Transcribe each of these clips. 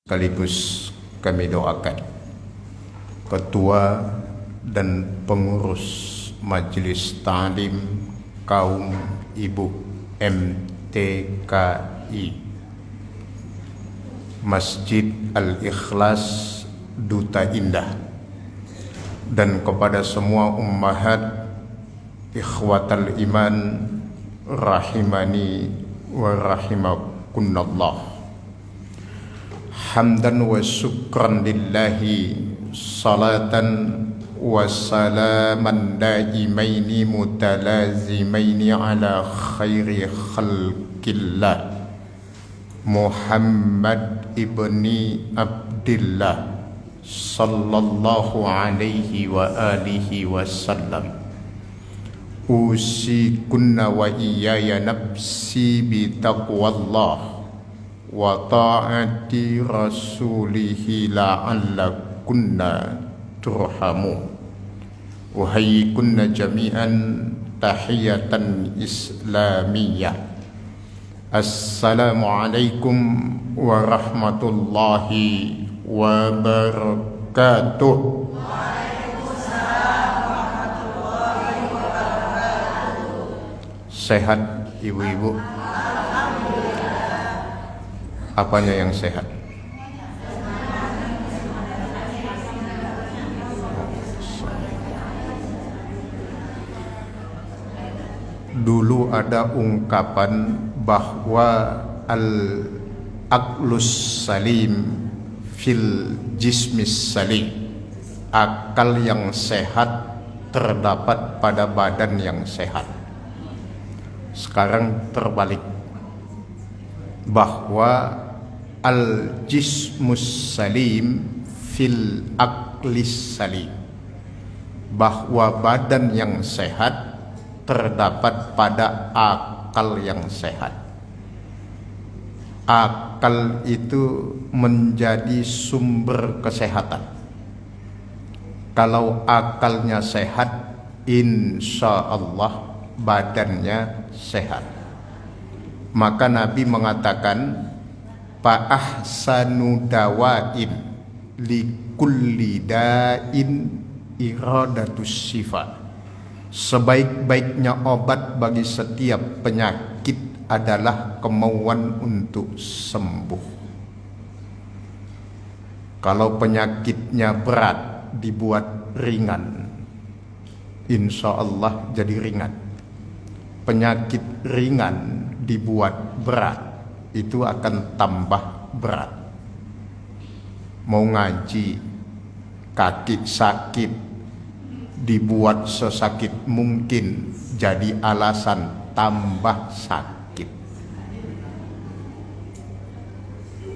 Sekaligus kami doakan ketua dan pengurus Majelis Ta'lim Kaum Ibu MTKI Masjid Al-Ikhlas Duta Indah, dan kepada semua ummahat ikhwatal iman rahimani wa rahimakunallah. Hamdan wa syukran lillahi, salatan wa salaman daimaini mutalazimaini ala khairi khalqillah Muhammad ibni Abdillah sallallahu alaihi wa alihi wasallam. Usikunna wa iyaya nafsi bitaqwallah wa ta'ati rasulihi la'allakunna turhamu. Uhayyikunna jami'an tahiyatan islamiyah. Assalamu alaikum warahmatullahi wabarakatuh. Sehat ibu-ibu? Apanya yang sehat? Dulu ada ungkapan bahwa al-aqlus salim fil jismis salim, akal yang sehat terdapat pada badan yang sehat. Sekarang terbalik, bahwa al-jismus salim fil aqlis salim, bahwa badan yang sehat terdapat pada akal yang sehat. Akal itu menjadi sumber kesehatan. Kalau akalnya sehat, insya Allah badannya sehat. Maka Nabi mengatakan, fa ahsanu dawain likulli da'in iradatus syifa. Sebaik-baiknya obat bagi setiap penyakit adalah kemauan untuk sembuh. Kalau penyakitnya berat, dibuat ringan, insya Allah jadi ringan. Penyakit ringan dibuat berat, itu akan tambah berat. Mau ngaji, kaki sakit, dibuat sesakit mungkin, jadi alasan tambah sakit.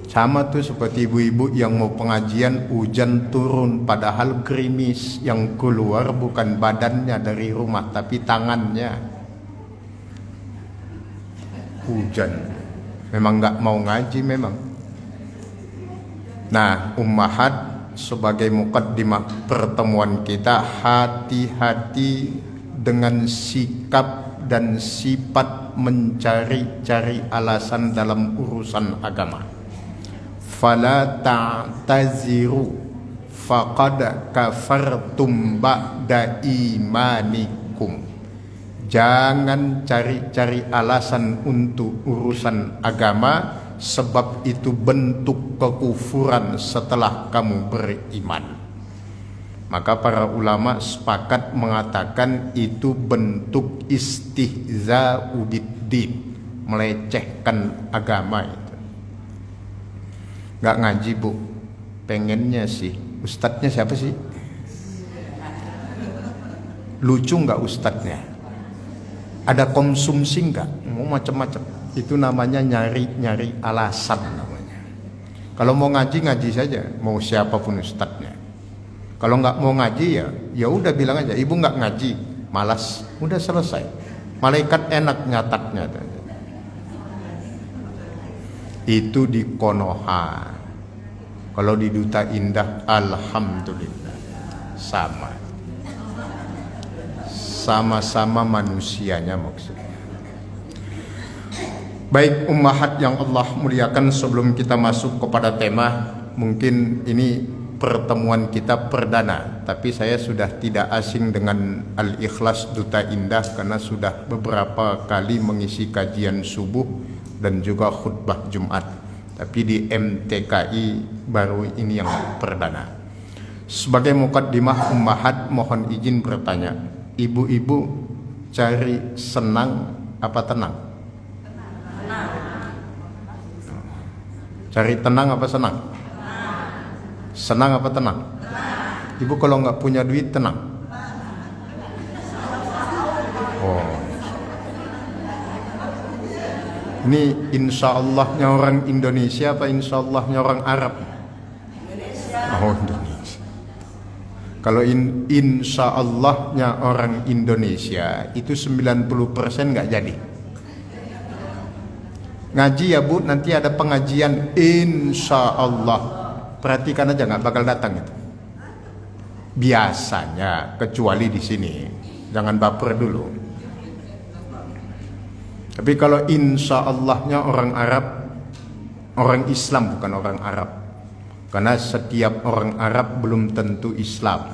Sama tuh seperti ibu-ibu yang mau pengajian, hujan turun padahal gerimis, yang keluar bukan badannya dari rumah tapi tangannya. Hujan, memang nggak mau ngaji memang. Nah, ummahat, sebagai muqaddimah pertemuan kita, hati-hati dengan sikap dan sifat mencari-cari alasan dalam urusan agama. Fala ta'taziru faqad kafartum ba'da imanikum. Jangan cari-cari alasan untuk urusan agama, sebab itu bentuk kekufuran setelah kamu beriman. Maka para ulama sepakat mengatakan itu bentuk istihza'u biddin, melecehkan agama itu. Gak ngaji bu, pengennya sih. Ustadznya siapa sih? Lucu gak ustadznya? Ada konsumsi enggak? Mau macam-macam. Itu namanya nyari alasan namanya. Kalau mau ngaji, ngaji saja, mau siapapun ustadznya. Kalau enggak mau ngaji, ya udah bilang aja, ibu enggak ngaji, malas, udah selesai. Malaikat enak nyatatnya. Itu di Konoha. Kalau di Duta Indah, alhamdulillah sama-sama manusianya maksudnya. Baik ummahat yang Allah muliakan, sebelum kita masuk kepada tema, mungkin ini pertemuan kita perdana, tapi saya sudah tidak asing dengan Al-Ikhlas Duta Indah karena sudah beberapa kali mengisi kajian subuh dan juga khutbah Jumat. Tapi di MTKI baru ini yang perdana. Sebagai mukaddimah ummahat, mohon izin bertanya, ibu-ibu cari senang apa tenang? Cari tenang apa senang? Senang apa tenang? Ibu kalau nggak punya duit tenang? Oh, ini insya Allahnya orang Indonesia apa insya Allahnya orang Arab? Oh, Indonesia. Kalau insya Allahnya orang Indonesia itu 90% nggak jadi. Ngaji ya Bu, nanti ada pengajian insya Allah. Perhatikan aja, nggak bakal datang itu. Biasanya, kecuali di sini. Jangan baper dulu. Tapi kalau insya Allahnya orang Arab, orang Islam bukan orang Arab. Karena setiap orang Arab belum tentu Islam.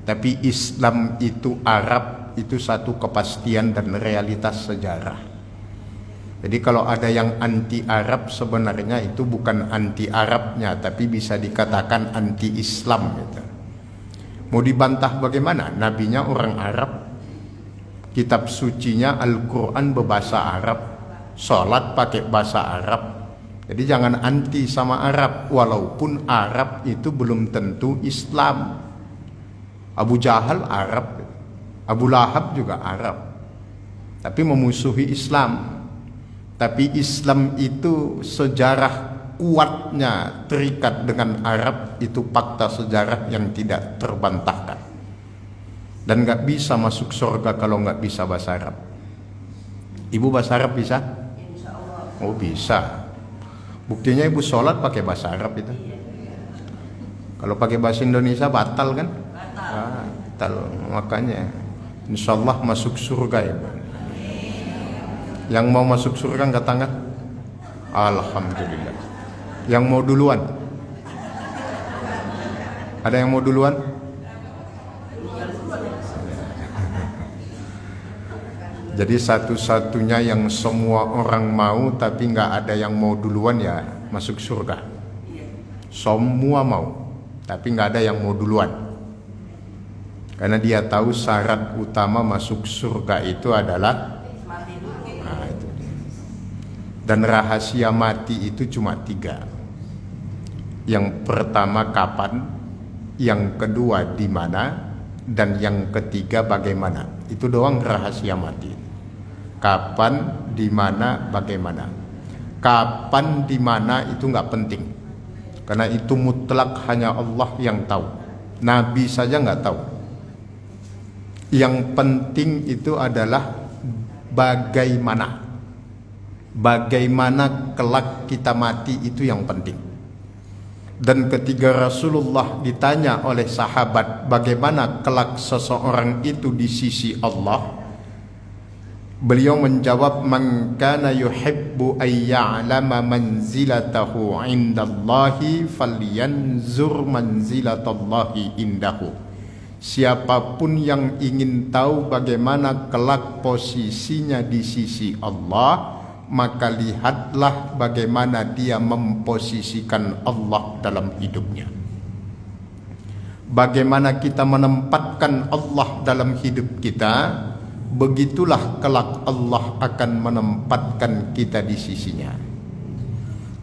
Tapi Islam itu Arab, itu satu kepastian dan realitas sejarah. Jadi kalau ada yang anti Arab, sebenarnya itu bukan anti Arabnya, tapi bisa dikatakan anti Islam gitu. Mau dibantah bagaimana? Nabinya orang Arab, kitab sucinya Al-Quran berbahasa Arab, sholat pakai bahasa Arab. Jadi jangan anti sama Arab, walaupun Arab itu belum tentu Islam. Abu Jahal Arab, Abu Lahab juga Arab, tapi memusuhi Islam. Tapi Islam itu sejarah kuatnya terikat dengan Arab, itu fakta sejarah yang tidak terbantahkan. Dan gak bisa masuk surga kalau gak bisa bahasa Arab. Ibu bahasa Arab bisa? Oh bisa. Buktinya ibu sholat pakai bahasa Arab itu. Kalau pakai bahasa Indonesia batal kan? Batal. Makanya insya Allah masuk surga ya. Yang mau masuk surga angkat tangan. Alhamdulillah. Yang mau duluan? Ada yang mau duluan? Jadi satu-satunya yang semua orang mau tapi nggak ada yang mau duluan ya masuk surga. Semua mau, tapi nggak ada yang mau duluan. Karena dia tahu syarat utama masuk surga itu adalah dan rahasia mati itu cuma 3. Yang pertama kapan, yang kedua di mana, dan yang ketiga bagaimana. Itu doang rahasia mati. Kapan, di mana, bagaimana. Kapan, di mana itu nggak penting, karena itu mutlak hanya Allah yang tahu. Nabi saja nggak tahu. Yang penting itu adalah bagaimana. Bagaimana kelak kita mati itu yang penting. Dan ketika Rasulullah ditanya oleh sahabat bagaimana kelak seseorang itu di sisi Allah, beliau menjawab, man kana yuhibbu ay ya'lama manzilatahu 'indallahi falyanzur manzilatallahi indahu. Siapapun yang ingin tahu bagaimana kelak posisinya di sisi Allah, maka lihatlah bagaimana dia memposisikan Allah dalam hidupnya. Bagaimana kita menempatkan Allah dalam hidup kita, begitulah kelak Allah akan menempatkan kita di sisinya.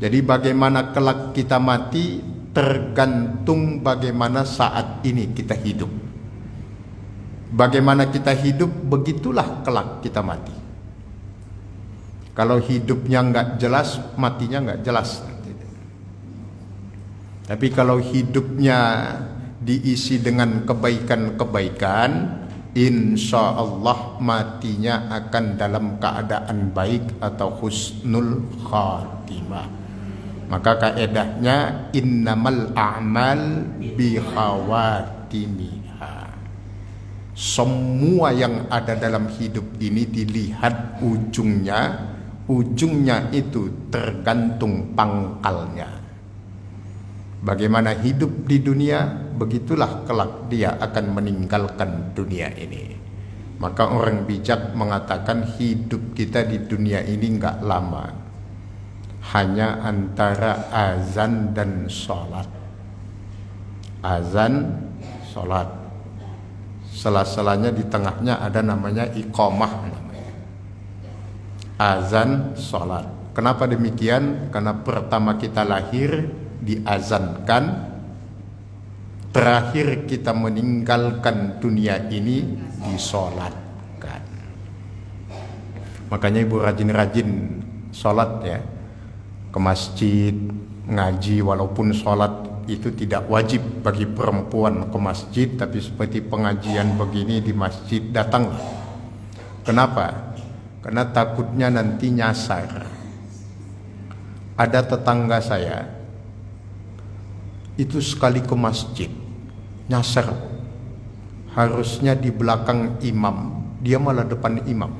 Jadi bagaimana kelak kita mati tergantung bagaimana saat ini kita hidup. Bagaimana kita hidup, begitulah kelak kita mati. Kalau hidupnya nggak jelas, matinya nggak jelas. Tapi kalau hidupnya diisi dengan kebaikan-kebaikan, insya Allah matinya akan dalam keadaan baik atau husnul khatimah. Maka kaedahnya innamal a'mal bi khawatimiha. Semua yang ada dalam hidup ini dilihat ujungnya. Ujungnya itu tergantung pangkalnya. Bagaimana hidup di dunia, begitulah kelak dia akan meninggalkan dunia ini. Maka orang bijak mengatakan hidup kita di dunia ini enggak lama, hanya antara azan dan sholat. Azan, sholat, sela-selanya di tengahnya ada namanya iqamah namanya. Azan, sholat. Kenapa demikian? Karena pertama kita lahir diazankan, terakhir kita meninggalkan dunia ini disolatkan. Makanya ibu rajin-rajin sholat ya, ke masjid, ngaji. Walaupun sholat itu tidak wajib bagi perempuan ke masjid, tapi seperti pengajian begini di masjid datanglah. Kenapa? Karena takutnya nanti nyasar. Ada tetangga saya itu sekali ke masjid nyasar, harusnya di belakang imam, dia malah depan imam.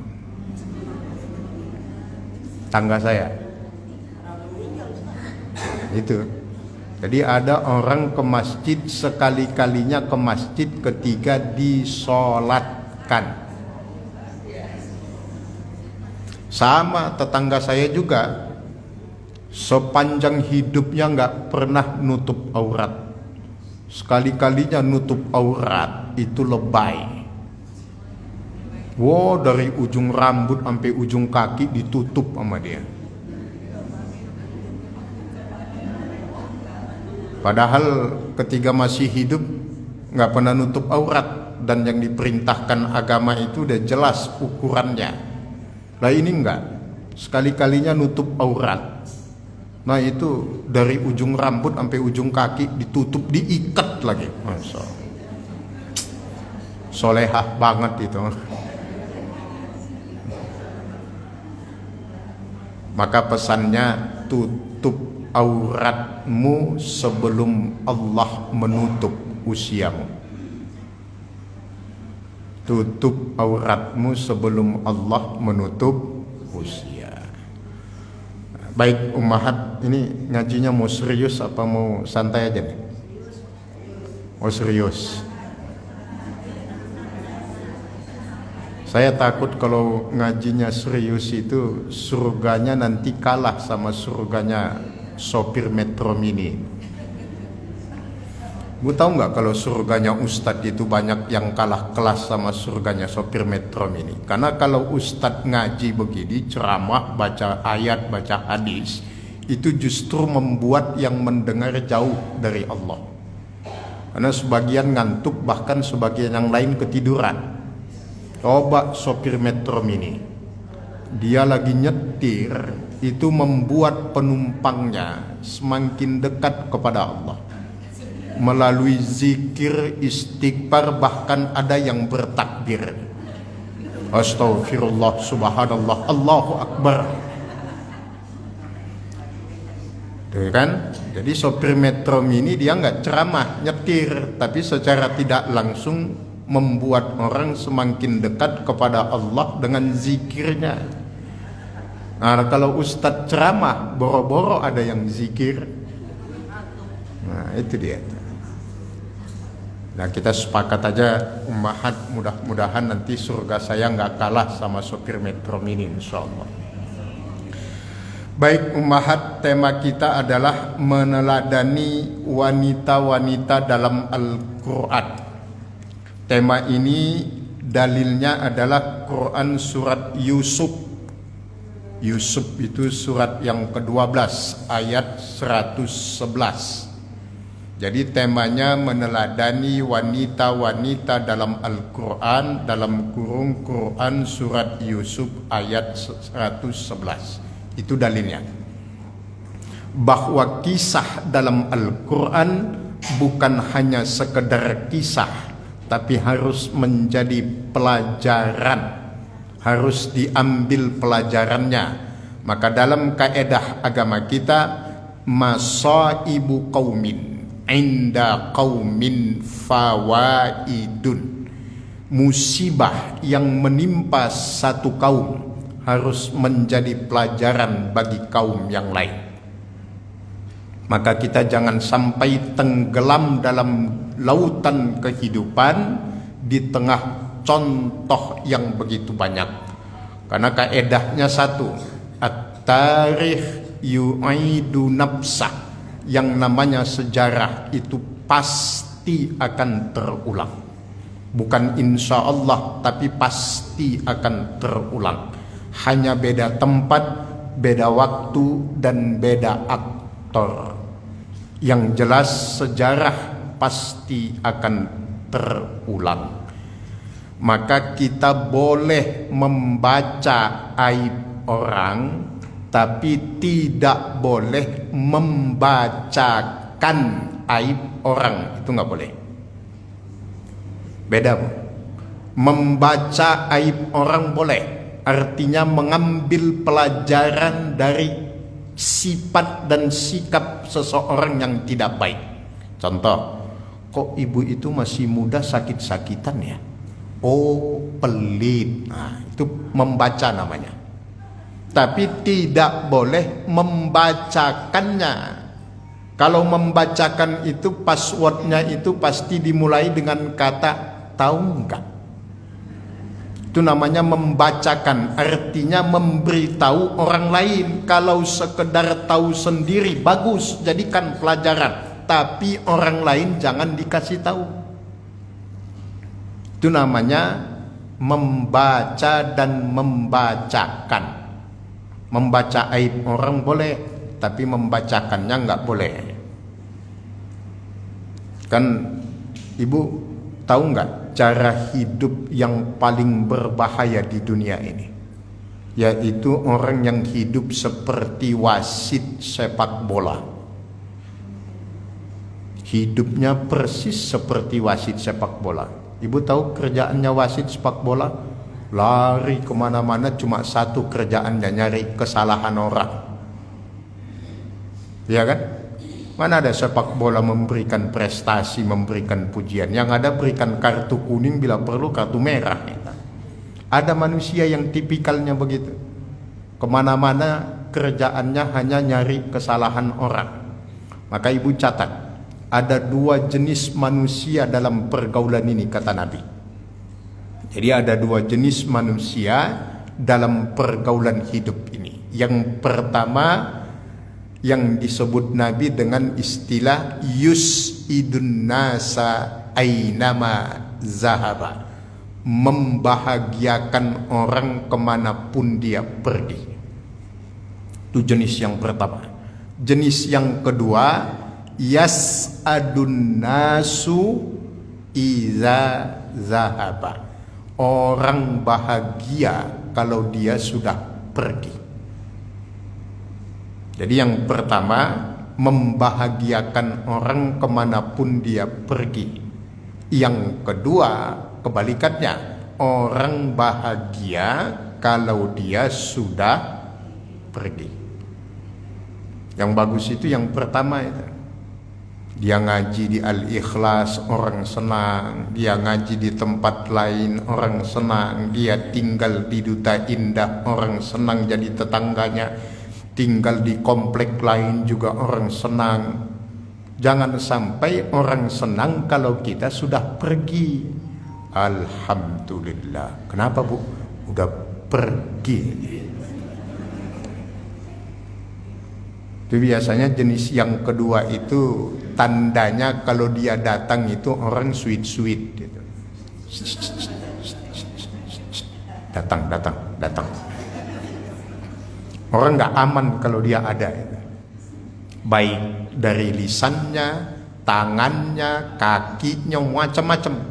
Tangga saya itu. Jadi ada orang ke masjid, sekali-kalinya ke masjid ketika disolatkan. Sama tetangga saya juga, sepanjang hidupnya nggak pernah nutup aurat. Sekali-kalinya nutup aurat itu lebay. Wow, dari ujung rambut sampai ujung kaki ditutup sama dia. Padahal ketika masih hidup nggak pernah nutup aurat, dan yang diperintahkan agama itu udah jelas ukurannya. Lah ini enggak, sekali-kalinya nutup aurat. Nah itu dari ujung rambut sampai ujung kaki ditutup, diikat lagi. Masya Allah. Solehah banget itu. Maka pesannya, tutup auratmu sebelum Allah menutup usiamu. Tutup auratmu sebelum Allah menutup usia. Baik ummahat, ini ngajinya mau serius apa mau santai aja nih? Oh serius. Saya takut kalau ngajinya serius itu surganya nanti kalah sama surganya sopir Metro Mini. Gue tahu nggak kalau surganya ustadz itu banyak yang kalah kelas sama surganya sopir Metro Mini. Karena kalau ustadz ngaji begini, ceramah, baca ayat, baca hadis, itu justru membuat yang mendengar jauh dari Allah. Karena sebagian ngantuk, bahkan sebagian yang lain ketiduran. Coba sopir Metro Mini, dia lagi nyetir, itu membuat penumpangnya semakin dekat kepada Allah melalui zikir, istighfar, bahkan ada yang bertakbir, astagfirullah, subhanallah, Allahu akbar. Tuh kan? Jadi sopir Metro Mini dia nggak ceramah, nyetir, tapi secara tidak langsung membuat orang semakin dekat kepada Allah dengan zikirnya. Nah, kalau ustadz ceramah, boro-boro ada yang zikir. Nah, itu dia. Nah, kita sepakat aja ummahat, mudah-mudahan nanti surga saya nggak kalah sama sopir Metro Mini, insyaallah. Baik ummahat, tema kita adalah meneladani wanita-wanita dalam Al-Quran. Tema ini dalilnya adalah Quran surat Yusuf. Yusuf itu surat yang ke-12 ayat 111. Jadi temanya meneladani wanita-wanita dalam Al-Quran, dalam kurung Quran surat Yusuf ayat 111. Itu dalilnya. Bahwa kisah dalam Al-Quran bukan hanya sekedar kisah, tapi harus menjadi pelajaran, harus diambil pelajarannya. Maka dalam kaedah agama kita, masaibu qaumin inda qaumin fawaidun, musibah yang menimpa satu kaum harus menjadi pelajaran bagi kaum yang lain. Maka kita jangan sampai tenggelam dalam lautan kehidupan di tengah contoh yang begitu banyak. Karena kaedahnya satu, at-tarikh yu'idu nafsah, yang namanya sejarah itu pasti akan terulang. Bukan insya Allah, tapi pasti akan terulang. Hanya beda tempat, beda waktu, dan beda aktor. Yang jelas sejarah pasti akan terulang. Maka kita boleh membaca aib orang, tapi tidak boleh membacakan aib orang. Itu nggak boleh. Beda, Bu. Membaca aib orang boleh, artinya mengambil pelajaran dari sifat dan sikap seseorang yang tidak baik. Contoh, kok ibu itu masih muda sakit-sakitan ya? Oh, pelit. Nah, itu membaca namanya. Tapi tidak boleh membacakannya. Kalau membacakan itu passwordnya itu pasti dimulai dengan kata tahu enggak. Itu namanya membacakan, artinya memberitahu orang lain. Kalau sekedar tahu sendiri bagus, jadikan pelajaran, tapi orang lain jangan dikasih tahu. Itu namanya membaca dan membacakan. Membaca aib orang boleh, tapi membacakannya nggak boleh. Kan ibu tahu nggak cara hidup yang paling berbahaya di dunia ini? Yaitu orang yang hidup seperti wasit sepak bola. Hidupnya persis seperti wasit sepak bola. Ibu tahu kerjaannya wasit sepak bola? Lari kemana-mana, cuma satu kerjaannya, nyari kesalahan orang. Ya kan? Mana ada sepak bola memberikan prestasi, memberikan pujian. Yang ada berikan kartu kuning, bila perlu kartu merah. Ada manusia yang tipikalnya begitu. Kemana-mana kerjaannya hanya nyari kesalahan orang. Maka ibu catat, ada dua jenis manusia dalam pergaulan ini, kata Nabi. Jadi ada dua jenis manusia dalam pergaulan hidup ini. Yang pertama yang disebut Nabi dengan istilah yus'idun nasa ainama zahaba, membahagiakan orang kemanapun dia pergi. Itu jenis yang pertama. Jenis yang kedua, yas'adun nasu iza zahaba, orang bahagia kalau dia sudah pergi. Jadi yang pertama, membahagiakan orang kemanapun dia pergi. Yang kedua, kebalikannya, orang bahagia kalau dia sudah pergi. Yang bagus itu yang pertama itu. Dia ngaji di Al-Ikhlas, orang senang. Dia ngaji di tempat lain, orang senang. Dia tinggal di Duta Indah, orang senang jadi tetangganya. Tinggal di komplek lain juga orang senang. Jangan sampai orang senang kalau kita sudah pergi. Alhamdulillah. Kenapa, Bu? Udah pergi. Itu biasanya jenis yang kedua itu tandanya kalau dia datang itu orang sweet-sweet gitu. Datang. Orang nggak aman kalau dia ada, baik dari lisannya, tangannya, kakinya, macam-macam.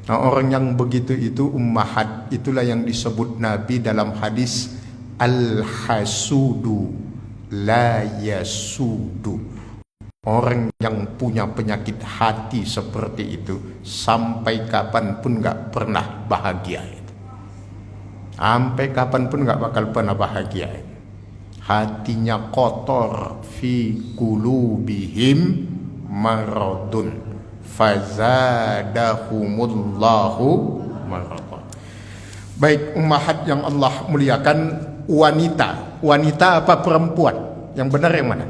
Nah, orang yang begitu itu ummahat, itulah yang disebut Nabi dalam hadis al-hasudu la yasudu. Orang yang punya penyakit hati seperti itu sampai kapanpun nggak pernah bahagia. Sampai kapanpun nggak bakal pernah bahagia. Hatinya kotor, fi qulubihim maradun fazadahumullahu marad. Baik ummahat yang Allah muliakan, wanita apa perempuan? Yang benar yang mana?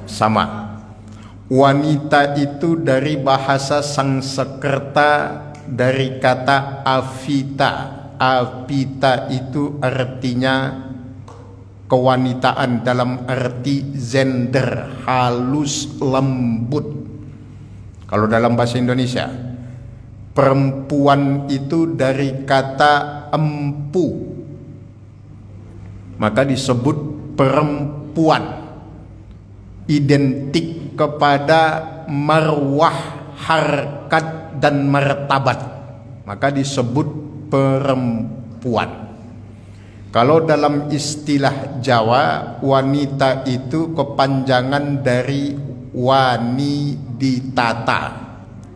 sama. Wanita itu dari bahasa Sanskerta dari kata avita. Avita itu artinya kewanitaan dalam arti gender, halus, lembut. Kalau dalam bahasa Indonesia, perempuan itu dari kata empu, maka disebut perempuan. Identik kepada marwah, harkat dan martabat, maka disebut perempuan. Kalau dalam istilah Jawa, wanita itu kepanjangan dari wani ditata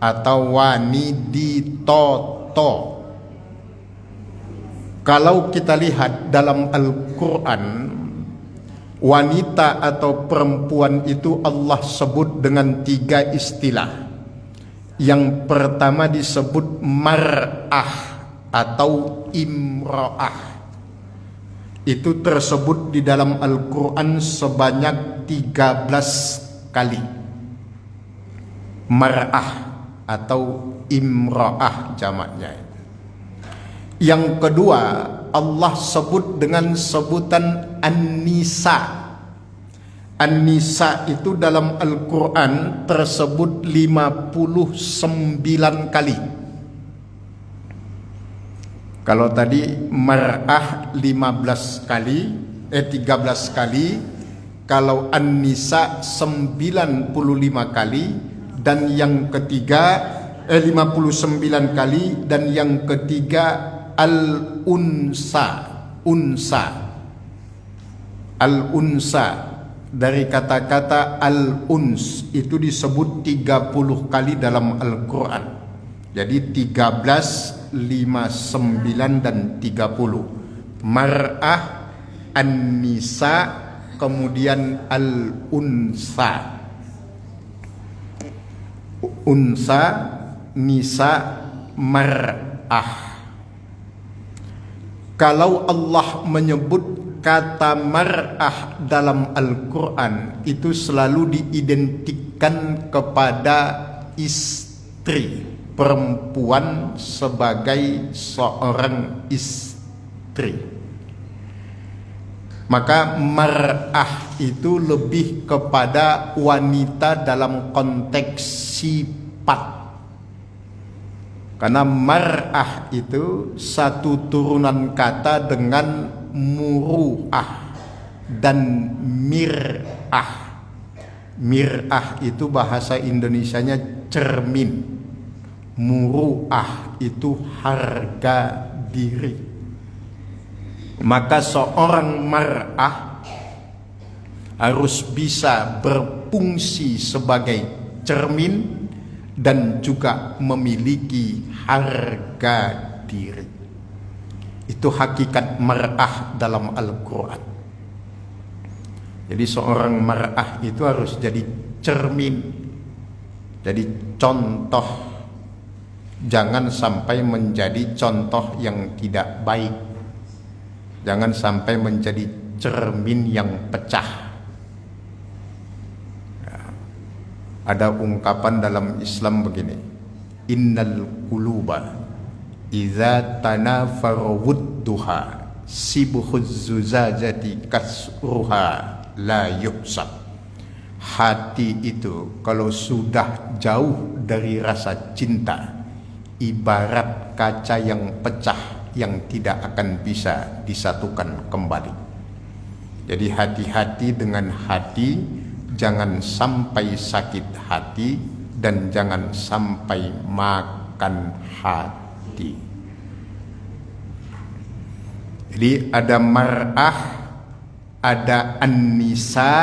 atau wani ditoto. Kalau kita lihat dalam Al-Quran, wanita atau perempuan itu Allah sebut dengan 3 istilah. Yang pertama disebut mar'ah atau imra'ah. Itu tersebut di dalam Al-Quran sebanyak 13 kali. Mar'ah atau imra'ah jamaknya. Yang kedua, Allah sebut dengan sebutan An-Nisa. An-Nisa itu dalam Al-Quran tersebut 59 kali. Kalau tadi mar'ah 13 kali, kalau An-Nisa 95 kali, dan yang ketiga 59 kali, dan yang ketiga Al-Unsa. Al-Unsa dari kata-kata Al-Uns itu disebut 30 kali dalam Al-Quran. Jadi 13, 59 dan 30. Mar'ah, An-Nisa, kemudian Al-Unsa. Unsa, Nisa, Mar'ah. Kalau Allah menyebut kata mar'ah dalam Al-Quran, itu selalu diidentikan kepada istri, perempuan sebagai seorang istri. Maka mar'ah itu lebih kepada wanita dalam konteks sifat. Karena mar'ah itu satu turunan kata dengan muru'ah dan mir'ah. Mir'ah itu bahasa Indonesianya cermin. Muru'ah itu harga diri. Maka seorang mar'ah harus bisa berfungsi sebagai cermin dan juga memiliki harga diri. Itu hakikat mar'ah dalam Al-Quran. Jadi seorang mar'ah itu harus jadi cermin, jadi contoh. Jangan sampai menjadi contoh yang tidak baik. Jangan sampai menjadi cermin yang pecah. Ada ungkapan dalam Islam begini, innal quluba idza tanafara wudduha sibhuz zuzajati kasruha la yuhsab. Hati itu kalau sudah jauh dari rasa cinta, ibarat kaca yang pecah yang tidak akan bisa disatukan kembali. Jadi hati-hati dengan hati. Jangan sampai sakit hati dan jangan sampai makan hati. Jadi ada mar'ah, ada An-Nisa,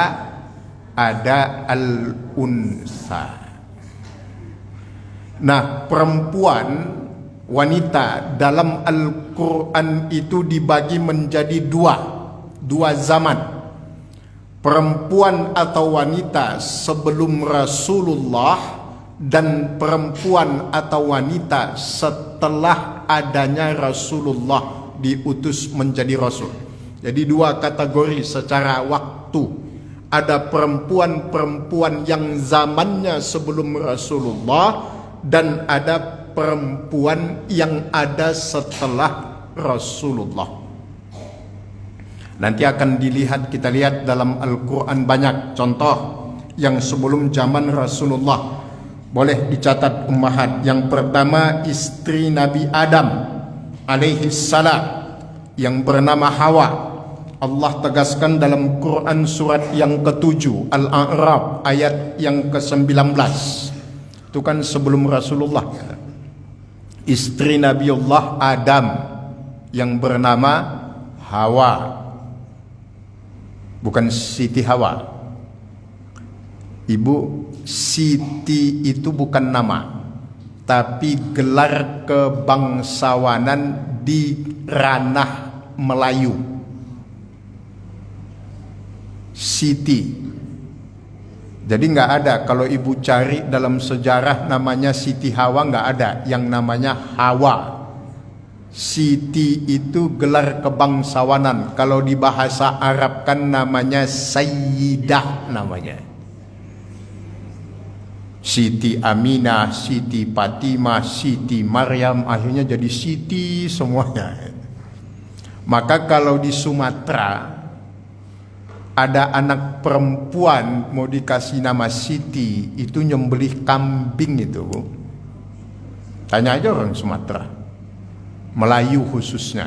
ada Al-Unsa. Nah, perempuan, wanita dalam Al-Quran itu dibagi menjadi dua zaman. Perempuan atau wanita sebelum Rasulullah dan perempuan atau wanita setelah adanya Rasulullah diutus menjadi Rasul. Jadi 2 kategori secara waktu. ada perempuan-perempuan yang zamannya sebelum Rasulullah dan ada perempuan yang ada setelah Rasulullah. Nanti akan kita lihat dalam Al-Quran banyak contoh yang sebelum zaman Rasulullah. Boleh dicatat ummahat. Yang pertama, istri Nabi Adam alaihi salam yang bernama Hawa. Allah tegaskan dalam Quran surat yang ke-7 Al-A'raf ayat yang ke-19. Itu kan sebelum Rasulullah. Istri Nabiullah Adam yang bernama Hawa, bukan Siti Hawa. Ibu, Siti itu bukan nama, tapi gelar kebangsawanan di ranah Melayu. Siti. Jadi nggak ada, kalau ibu cari dalam sejarah namanya Siti Hawa nggak ada, yang namanya Hawa. Siti itu gelar kebangsawanan. Kalau di bahasa Arab kan namanya Sayyidah namanya. Siti Aminah, Siti Fatimah, Siti Maryam, akhirnya jadi Siti semuanya. Maka kalau di Sumatera ada anak perempuan mau dikasih nama Siti, itu nyembelih kambing itu, Bu. Tanya aja orang Sumatera, Melayu khususnya.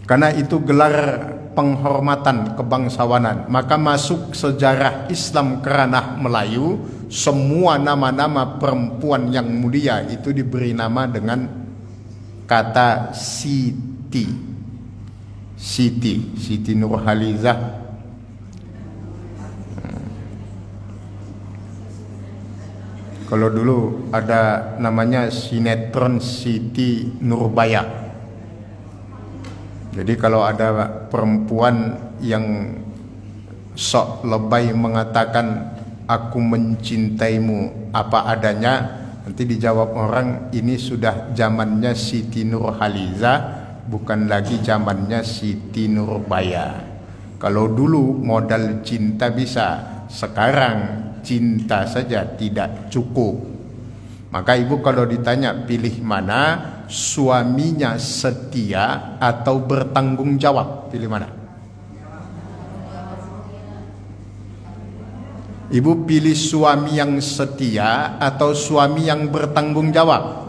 Karena itu gelar penghormatan kebangsawanan, maka masuk sejarah Islam ke ranah Melayu. Semua nama-nama perempuan yang mulia itu diberi nama dengan kata Siti. Siti Nurhalizah. Kalau dulu ada namanya sinetron Siti Nurbaya. Jadi kalau ada perempuan yang sok lebay mengatakan aku mencintaimu apa adanya, nanti dijawab orang ini sudah zamannya Siti Nurhalizah, bukan lagi zamannya Siti Nurbaya. Kalau dulu modal cinta bisa, sekarang cinta saja tidak cukup. Maka ibu kalau ditanya pilih mana, suaminya setia atau bertanggung jawab, pilih mana? Ibu pilih suami yang setia atau suami yang bertanggung jawab?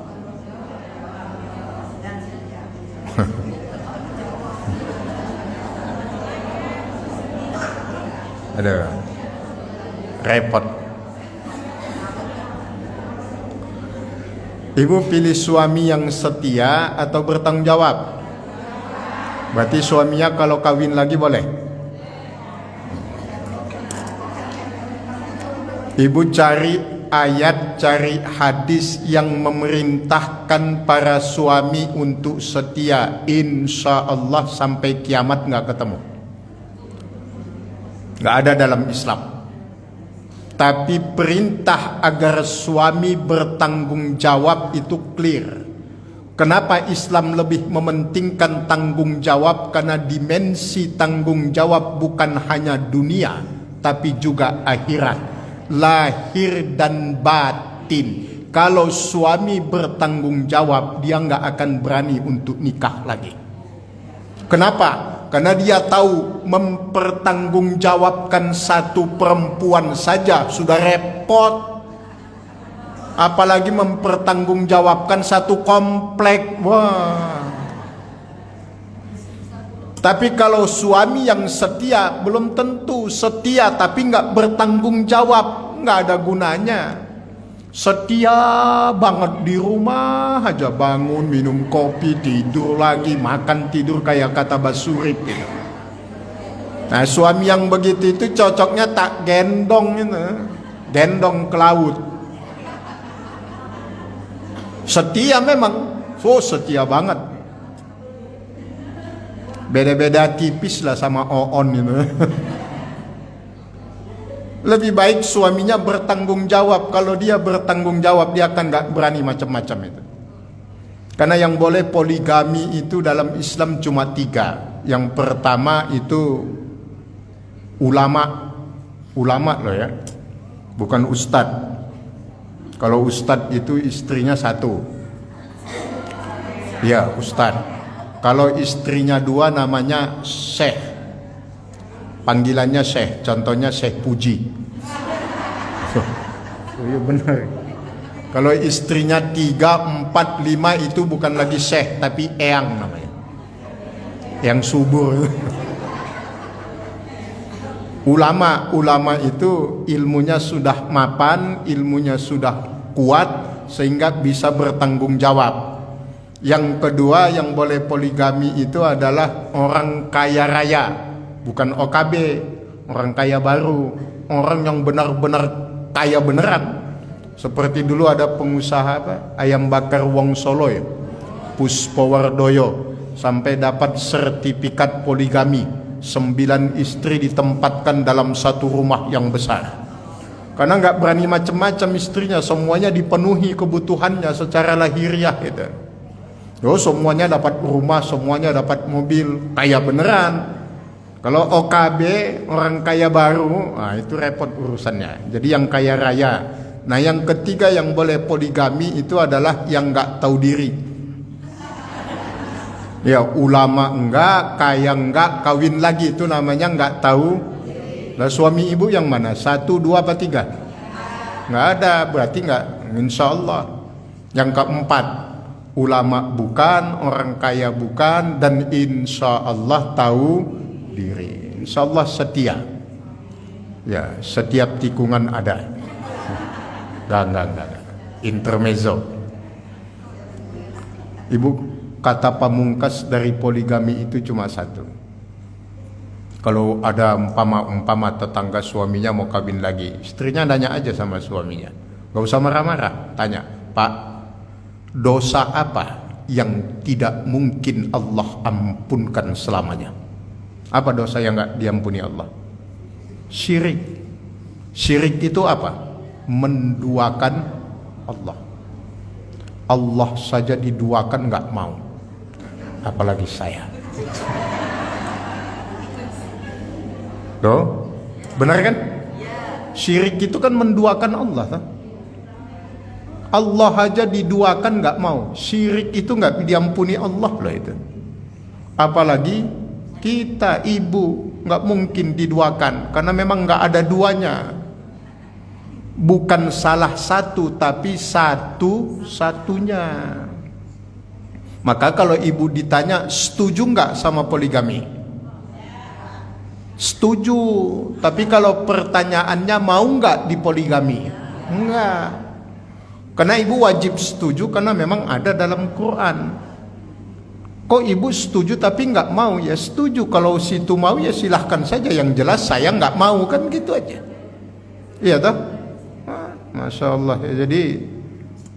Aduh, repot. Ibu pilih suami yang setia atau bertanggung jawab? Berarti suaminya kalau kawin lagi boleh? Ibu cari ayat, cari hadis yang memerintahkan para suami untuk setia. Insya Allah sampai kiamat nggak ketemu. Nggak ada dalam Islam. Tapi perintah agar suami bertanggung jawab itu clear. Kenapa Islam lebih mementingkan tanggung jawab? Karena dimensi tanggung jawab bukan hanya dunia, tapi juga akhirat, lahir dan batin. Kalau suami bertanggung jawab, dia nggak akan berani untuk nikah lagi. Kenapa? Karena dia tahu mempertanggungjawabkan satu perempuan saja sudah repot, apalagi mempertanggungjawabkan satu komplek. Wah. Tapi kalau suami yang setia, belum tentu setia tapi nggak bertanggung jawab, nggak ada gunanya. Setia banget di rumah aja, bangun minum kopi, tidur lagi, makan tidur kayak kata Basurip gitu. Nah suami yang begitu itu cocoknya tak gendong gitu, gendong ke laut. Setia memang, setia banget. Beda-beda tipis lah sama Oon gitu. Lebih baik suaminya bertanggung jawab. Kalau dia bertanggung jawab, dia akan gak berani macam-macam itu. Karena yang boleh poligami itu dalam Islam cuma 3. Yang pertama itu ulama loh ya, bukan ustadz. Kalau ustadz itu istrinya satu, ya ustadz. Kalau istrinya dua namanya syekh, panggilannya syekh. Contohnya Syekh Puji. Oh iya benar. Kalau istrinya 3, 4, 5 itu bukan lagi syekh tapi eyang namanya, yang subur. Ulama itu ilmunya sudah mapan, ilmunya sudah kuat sehingga bisa bertanggung jawab. Yang kedua yang boleh poligami itu adalah orang kaya raya, bukan OKB, orang kaya baru, orang yang benar-benar kaya beneran. Seperti dulu ada pengusaha ayam bakar Wong Solo ya, Puspowardoyo, sampai dapat sertifikat poligami. 9 istri ditempatkan dalam satu rumah yang besar. Karena nggak berani macam-macam istrinya, semuanya dipenuhi kebutuhannya secara lahiriah gitu. Semuanya dapat rumah, semuanya dapat mobil, kaya beneran. Kalau OKB, orang kaya baru, nah itu repot urusannya. Jadi yang kaya raya. Nah yang ketiga yang boleh poligami itu adalah yang nggak tahu diri. Ya ulama enggak, kaya enggak, kawin lagi, itu namanya nggak tahu. Nah suami ibu yang mana? 1, 2, apa 3? Nggak ada, berarti nggak. Insya Allah. Yang keempat, ulama bukan, orang kaya bukan, dan insya Allah tahu diri. Insya Allah setia. Ya setiap tikungan ada. Enggak. Intermezzo. Ibu, kata pamungkas dari poligami itu cuma satu. Kalau ada umpama tetangga suaminya mau kawin lagi, istrinya nanya aja sama suaminya, gak usah marah-marah, tanya, Pak, dosa apa yang tidak mungkin Allah ampunkan selamanya? Apa dosa yang gak diampuni Allah? Syirik. Syirik itu apa? Menduakan Allah. Allah saja diduakan gak mau, apalagi saya. Loh, benar kan? Syirik itu kan menduakan Allah kan? Allah aja diduakan gak mau. Syirik itu gak diampuni Allah loh itu. Apalagi kita, ibu, gak mungkin diduakan, karena memang gak ada duanya. Bukan salah satu, tapi satu-satunya. Maka kalau ibu ditanya, setuju nggak sama poligami? Setuju. Tapi kalau pertanyaannya mau nggak dipoligami? Enggak. Karena ibu wajib setuju, karena memang ada dalam Quran. Kok ibu setuju tapi nggak mau? Ya setuju. Kalau situ mau ya silahkan saja. Yang jelas saya nggak mau, kan gitu aja. Iya toh? Masya Allah ya, jadi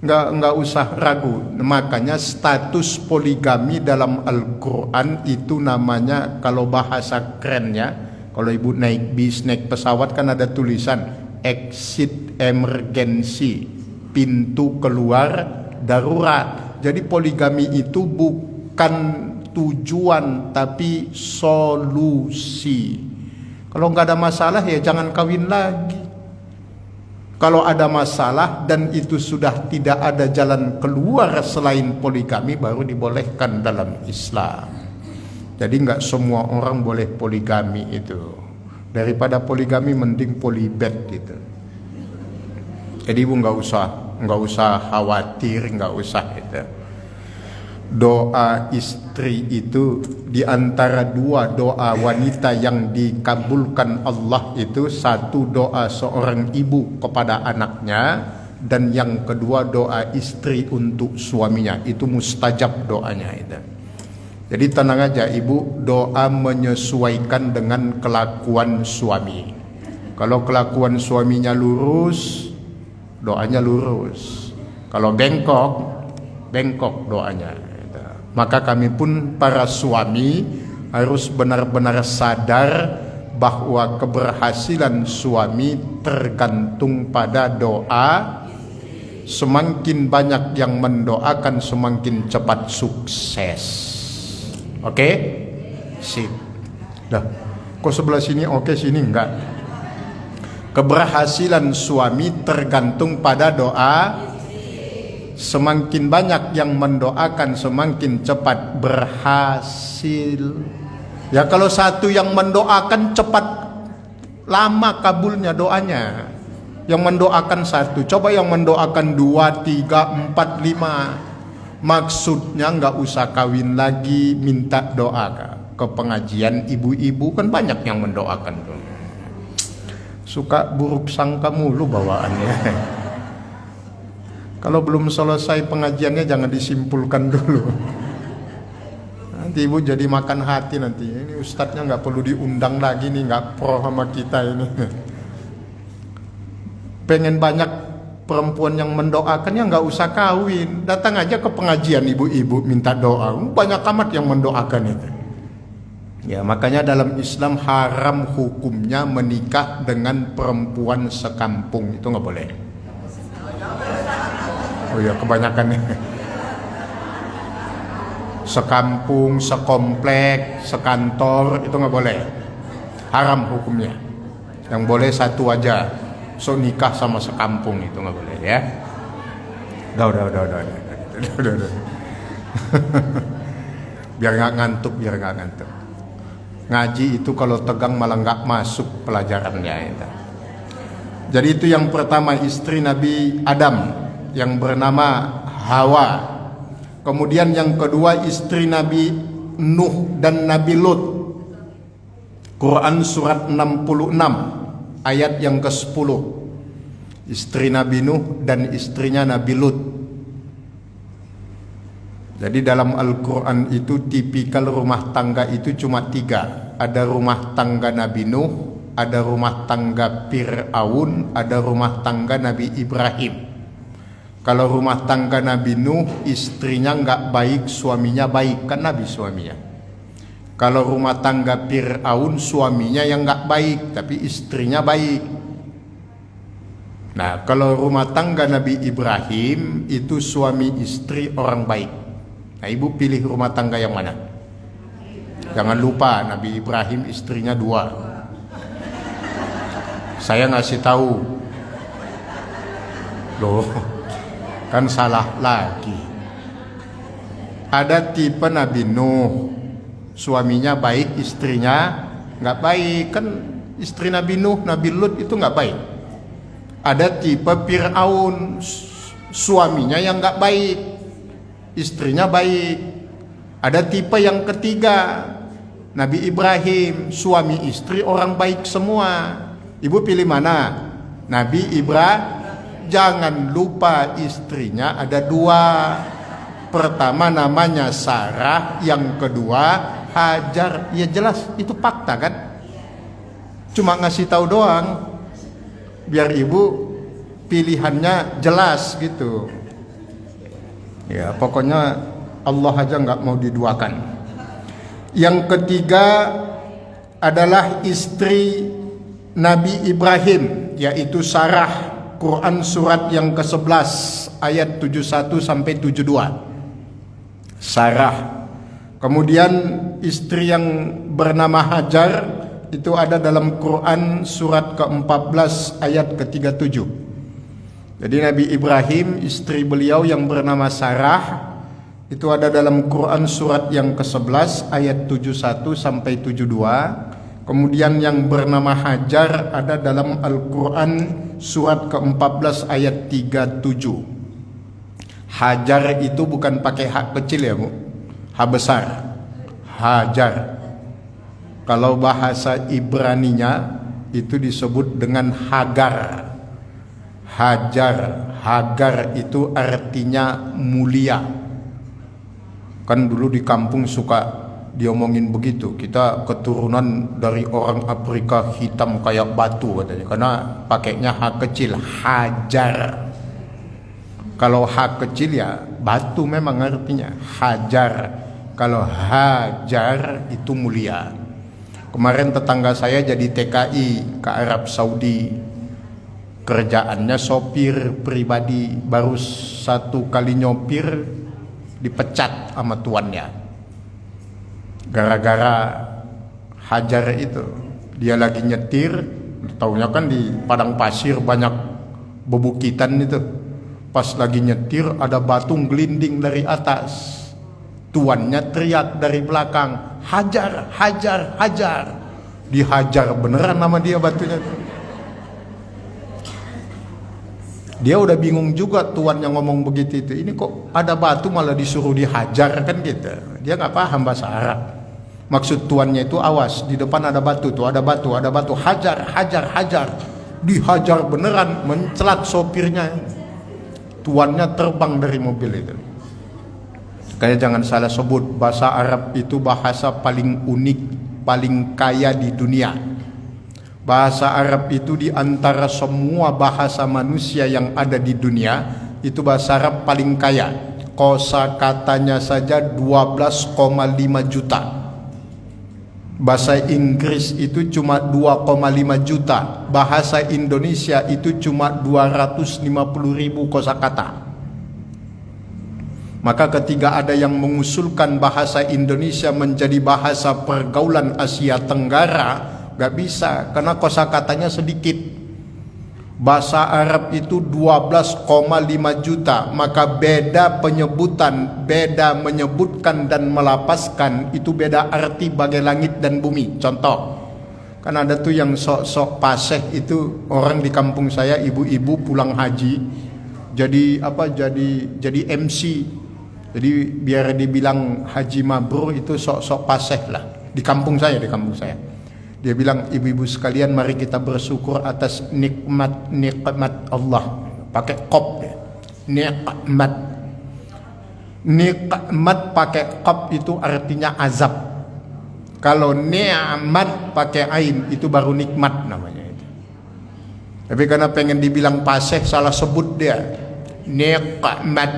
nggak usah ragu. Makanya status poligami dalam Al-Quran itu namanya, kalau bahasa kerennya, kalau ibu naik bis, naik pesawat kan ada tulisan exit emergency, pintu keluar darurat. Jadi poligami itu bukan tujuan tapi solusi. Kalau nggak ada masalah ya jangan kawin lagi. Kalau ada masalah dan itu sudah tidak ada jalan keluar selain poligami, baru dibolehkan dalam Islam. Jadi nggak semua orang boleh poligami itu. Daripada poligami mending polybet gitu. Jadi ibu nggak usah khawatir, nggak usah itu. Doa istri itu di antara 2 doa wanita yang dikabulkan Allah itu, satu doa seorang ibu kepada anaknya, dan yang kedua doa istri untuk suaminya. Itu mustajab doanya itu. Jadi tenang aja ibu, doa menyesuaikan dengan kelakuan suami. Kalau kelakuan suaminya lurus, doanya lurus. Kalau bengkok doanya. Maka kami pun para suami harus benar-benar sadar bahwa keberhasilan suami tergantung pada doa. Semakin banyak yang mendoakan, semakin cepat sukses. Oke? sip. Dah, kok sebelah sini oke, sini enggak. Keberhasilan suami tergantung pada doa. Semakin banyak yang mendoakan, semakin cepat berhasil. Ya kalau satu yang mendoakan cepat, lama kabulnya doanya. Yang mendoakan satu, coba yang mendoakan 2, 3, 4, 5. Maksudnya nggak usah kawin lagi, minta doa ke pengajian ibu-ibu, kan banyak yang mendoakan tuh. Suka buruk sangka mulu bawaannya. Kalau belum selesai pengajiannya jangan disimpulkan dulu. Nanti ibu jadi makan hati nanti. Ini ustadznya nggak perlu diundang lagi nih, nggak pro sama kita ini. Pengen banyak perempuan yang mendoakan, ya nggak usah kawin. Datang aja ke pengajian ibu-ibu minta doa. Banyak amat yang mendoakan itu. Ya makanya dalam Islam haram hukumnya menikah dengan perempuan sekampung. Itu nggak boleh. Oh ya kebanyakan nih. Sekampung, sekomplek, sekantor, itu nggak boleh. Haram hukumnya. Yang boleh satu aja. So nikah sama sekampung itu nggak boleh ya. Udah. Biar nggak ngantuk. Ngaji itu kalau tegang malah nggak masuk pelajarannya itu. Jadi itu yang pertama, istri Nabi Adam yang bernama Hawa. Kemudian yang kedua, istri Nabi Nuh dan Nabi Lut. Quran surat 66 ayat yang ke-10. Istri Nabi Nuh dan istrinya Nabi Lut. Jadi dalam Al-Quran itu tipikal rumah tangga itu cuma 3. Ada rumah tangga Nabi Nuh, ada rumah tangga Fir'aun, ada rumah tangga Nabi Ibrahim. Kalau rumah tangga Nabi Nuh, istrinya nggak baik, suaminya baik, kan Nabi suaminya. Kalau rumah tangga Fir'aun, suaminya yang nggak baik, tapi istrinya baik. Nah, kalau rumah tangga Nabi Ibrahim, itu suami istri orang baik. Nah, ibu pilih rumah tangga yang mana? Jangan lupa, Nabi Ibrahim istrinya 2. Saya ngasih tahu. Loh, kan salah lagi. Ada tipe Nabi Nuh, suaminya baik, istrinya nggak baik. Kan istri Nabi Nuh, Nabi Lut itu nggak baik. Ada tipe Fir'aun, suaminya yang nggak baik, istrinya baik. Ada tipe yang ketiga, Nabi Ibrahim, suami istri orang baik semua. Ibu pilih mana? Nabi Ibrahim. Jangan lupa istrinya ada 2. Pertama namanya Sarah, yang kedua Hajar. Ya jelas itu fakta kan? Cuma ngasih tahu doang biar ibu pilihannya jelas gitu. Ya pokoknya Allah aja nggak mau diduakan. Yang ketiga adalah istri Nabi Ibrahim, yaitu Sarah. Quran surat yang ke-11 ayat 71 sampai 72. Sarah. Kemudian istri yang bernama Hajar itu ada dalam Quran surat ke-14 ayat ke-37. Jadi Nabi Ibrahim, istri beliau yang bernama Sarah itu ada dalam Quran surat yang ke-11 ayat 71 sampai 72. Kemudian yang bernama Hajar ada dalam Al-Quran surat ke-14 ayat 37. Hajar itu bukan pakai hak kecil ya Bu, hak besar. Hajar. Kalau bahasa Ibraninya itu disebut dengan Hagar. Hagar itu artinya mulia. Kan dulu di kampung suka diomongin begitu, kita keturunan dari orang Afrika hitam kayak batu katanya, karena pakainya H kecil, Hajar. Kalau H kecil ya batu memang artinya, Hajar. Kalau Hajar itu mulia. Kemarin tetangga saya jadi TKI ke Arab Saudi, kerjaannya sopir pribadi, baru 1 kali nyopir dipecat sama tuannya. Gara-gara Hajar itu dia lagi nyetir, taunya kan di padang pasir banyak bebukitan itu. Pas lagi nyetir ada batu gelinding dari atas. Tuannya teriak dari belakang, hajar, hajar, hajar. Dihajar beneran sama dia batunya. Dia udah bingung juga tuan yang ngomong begitu itu. Ini kok ada batu malah disuruh dihajar kan gitu. Dia nggak paham bahasa Arab. Maksud tuannya itu awas, di depan ada batu tuh, ada batu, hajar, hajar, hajar. Dihajar beneran, mencelat sopirnya. Tuannya terbang dari mobil itu. Kayak jangan salah sebut, bahasa Arab itu bahasa paling unik, paling kaya di dunia. Bahasa Arab itu di antara semua bahasa manusia yang ada di dunia, itu bahasa Arab paling kaya. Kosakatanya saja 12,5 juta. Bahasa Inggris itu cuma 2,5 juta. Bahasa Indonesia itu cuma 250.000 kosakata. Maka ketika ada yang mengusulkan bahasa Indonesia menjadi bahasa pergaulan Asia Tenggara, gak bisa karena kosakatanya sedikit. Bahasa Arab itu 12,5 juta, maka beda penyebutan, beda menyebutkan dan melapaskan itu beda arti bagai langit dan bumi. Contoh, kan ada tuh yang sok-sok paseh itu orang di kampung saya, ibu-ibu pulang haji jadi apa? Jadi MC. Jadi biar dibilang haji mabrur itu sok-sok paseh lah di kampung saya. Dia bilang, ibu-ibu sekalian, mari kita bersyukur atas nikmat Allah. Pakai qaf ya. Nikmat pakai qaf itu artinya azab. Kalau ni'mat pakai ain itu baru nikmat namanya itu. Tapi karena pengen dibilang paseh salah sebut dia. Nikmat.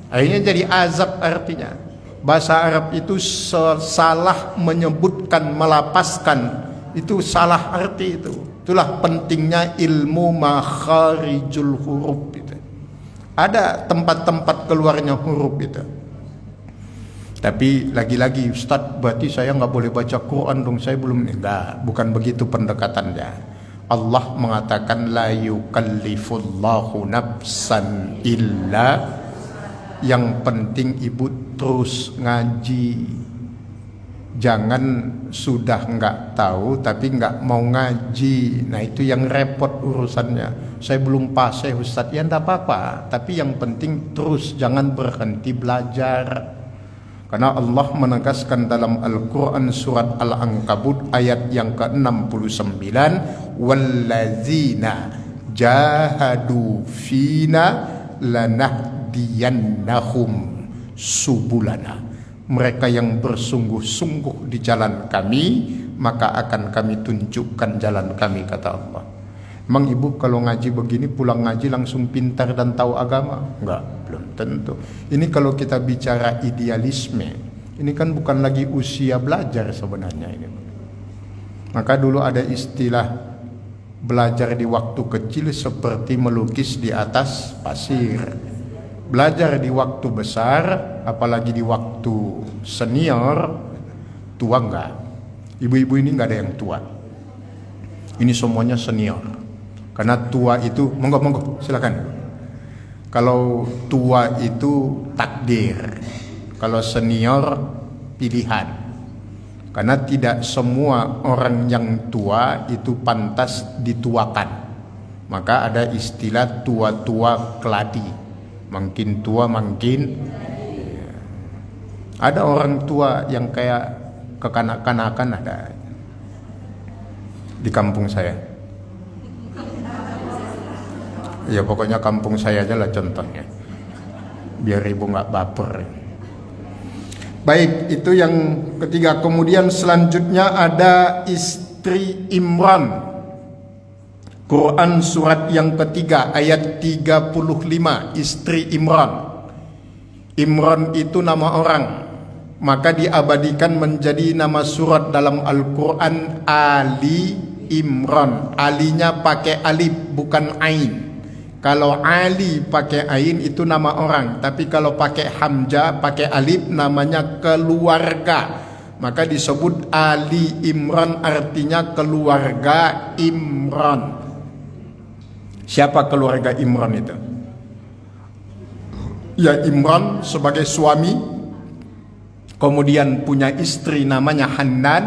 Akhirnya jadi azab artinya. Bahasa Arab itu salah menyebutkan, melapaskan, itu salah arti itu. Itulah pentingnya ilmu makharijul huruf itu. Ada tempat-tempat keluarnya huruf itu. Tapi lagi-lagi, Ustadz, berarti saya nggak boleh baca Quran dong? Saya belum. Enggak, bukan begitu pendekatannya. Allah mengatakan la yukallifullahu nafsan illa. Yang penting ibu terus ngaji. Jangan sudah nggak tahu tapi nggak mau ngaji. Nah itu yang repot urusannya. Saya belum paseh Ustadz. Ya enggak apa-apa, tapi yang penting terus, jangan berhenti belajar. Karena Allah menegaskan dalam Al-Quran surat Al-Ankabut ayat yang ke-69, wallazina jahadu fina lanahdiyannahum subulana. Mereka yang bersungguh-sungguh di jalan kami, maka akan kami tunjukkan jalan kami, kata Allah. Emang ibu kalau ngaji begini pulang ngaji langsung pintar dan tahu agama? Enggak, belum tentu. Ini kalau kita bicara idealisme, ini kan bukan lagi usia belajar sebenarnya ini. Maka dulu ada istilah belajar di waktu kecil seperti melukis di atas pasir. Belajar di waktu besar, apalagi di waktu senior, tua enggak. Ibu-ibu ini enggak ada yang tua. Ini semuanya senior. Karena tua itu, monggo silakan. Kalau tua itu takdir, kalau senior pilihan. Karena tidak semua orang yang tua itu pantas dituakan. Maka ada istilah tua-tua keladi. Makin tua makin ada orang tua yang kayak kekanak-kanakan ada di kampung saya. Ya pokoknya kampung saya aja lah contohnya, biar ibu nggak baper. Baik, itu yang ketiga. Kemudian selanjutnya ada istri Imran. Quran surat yang ketiga ayat 35, istri Imran. Imran itu nama orang, maka diabadikan menjadi nama surat dalam Al-Quran, Ali Imran. Alinya pakai alif bukan ain. Kalau Ali pakai ain itu nama orang, tapi kalau pakai hamzah pakai alif namanya keluarga. maka disebut Ali Imran, artinya keluarga Imran. Siapa keluarga Imran itu? Ya, Imran sebagai suami, kemudian punya istri namanya Hanan,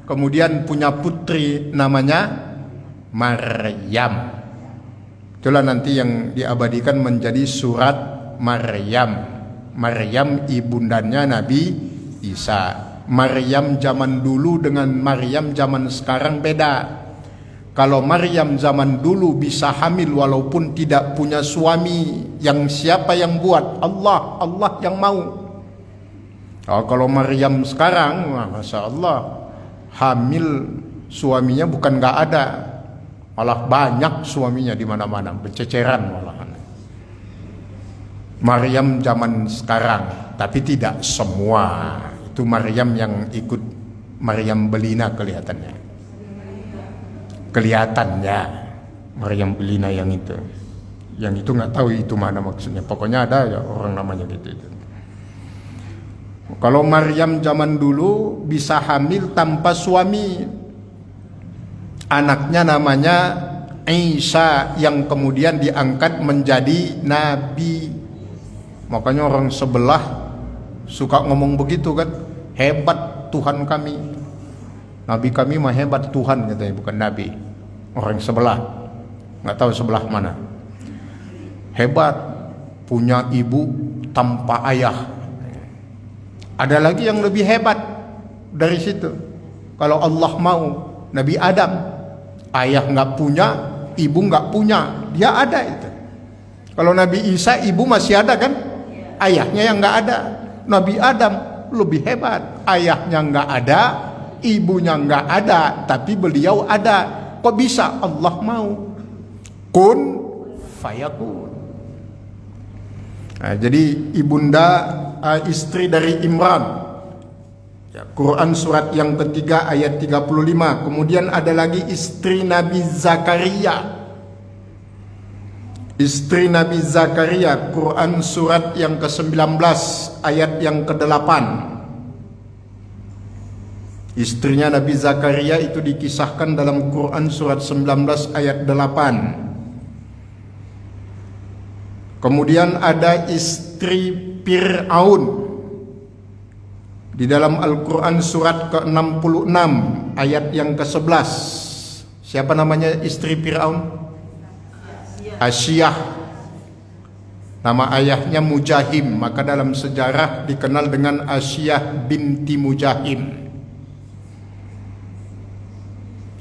kemudian punya putri namanya Maryam. Itulah nanti yang diabadikan menjadi surat Maryam. Maryam ibundanya Nabi Isa. Maryam zaman dulu dengan Maryam zaman sekarang beda. Kalau Maryam zaman dulu bisa hamil walaupun tidak punya suami, yang siapa yang buat? Allah, Allah yang mau. Kalau Maryam sekarang, masya Allah, hamil suaminya bukan nggak ada, malah banyak suaminya di mana-mana, berceceran malahan. Maryam zaman sekarang, tapi tidak semua. Itu Maryam yang ikut Maryam Belina kelihatannya. Maryam Belina yang itu nggak tahu itu mana maksudnya. Pokoknya ada ya orang namanya gitu. Kalau Maryam zaman dulu bisa hamil tanpa suami, anaknya namanya Isa yang kemudian diangkat menjadi nabi. Makanya orang sebelah suka ngomong begitu kan, hebat Tuhan kami, nabi kami mah hebat Tuhan katanya, bukan nabi. Orang sebelah, nggak tahu sebelah mana, hebat, punya ibu tanpa ayah. Ada lagi yang lebih hebat dari situ. Kalau Allah mau, Nabi Adam, ayah nggak punya, ibu nggak punya, dia ada itu. Kalau Nabi Isa, ibu masih ada kan, ayahnya yang nggak ada. Nabi Adam lebih hebat, ayahnya nggak ada, ibunya nggak ada, tapi beliau ada. Kok bisa? Allah mau. Kun fayakun. Nah, jadi ibunda, istri dari Imran. Ya, Quran surat yang ketiga ayat 35. Kemudian ada lagi istri Nabi Zakaria. Istri Nabi Zakaria, Quran surat yang ke-19 ayat yang ke-8. Istrinya Nabi Zakaria itu dikisahkan dalam Quran surat 19 ayat 8. Kemudian ada istri Fir'aun di dalam Al-Quran surat ke-66 ayat yang ke-11. Siapa namanya istri Fir'aun? Asyiyah. Nama ayahnya Mujahim, maka dalam sejarah dikenal dengan Asyiyah binti Mujahim.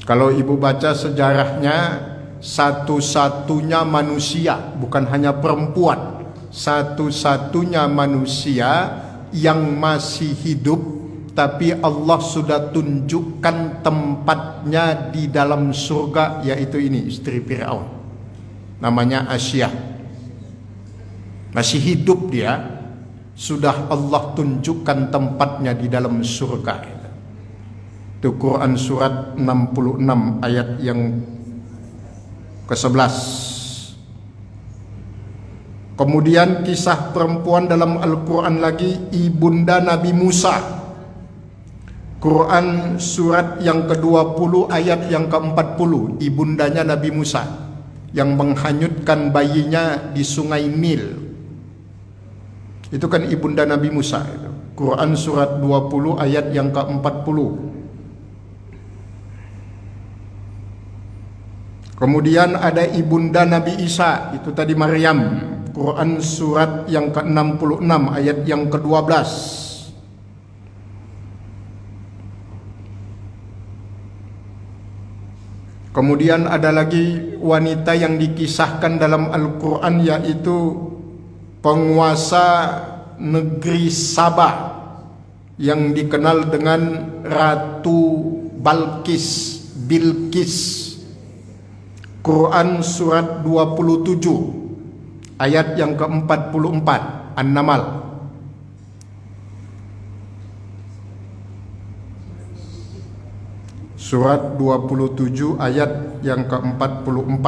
Kalau ibu baca sejarahnya, satu-satunya manusia, bukan hanya perempuan, satu-satunya manusia yang masih hidup, tapi Allah sudah tunjukkan tempatnya di dalam surga, yaitu ini istri Fir'aun, namanya Asyiyah. Masih hidup dia, sudah Allah tunjukkan tempatnya di dalam surga. Itu Quran surat 66 ayat yang ke-11. Kemudian kisah perempuan dalam Al-Quran lagi, ibunda Nabi Musa. Quran surat yang ke-20 ayat yang ke-40, ibundanya Nabi Musa yang menghanyutkan bayinya di sungai Nil. Itu kan ibunda Nabi Musa itu. Quran surat 20 ayat yang ke-40. Kemudian ada ibunda Nabi Isa, itu tadi Maryam. Quran surat yang ke-66 ayat yang ke-12. Kemudian ada lagi wanita yang dikisahkan dalam Al-Quran, yaitu penguasa negeri Sabah yang dikenal dengan Ratu Bilqis. Quran surat 27 ayat yang ke-44, An-Naml. Surat 27 ayat yang ke-44.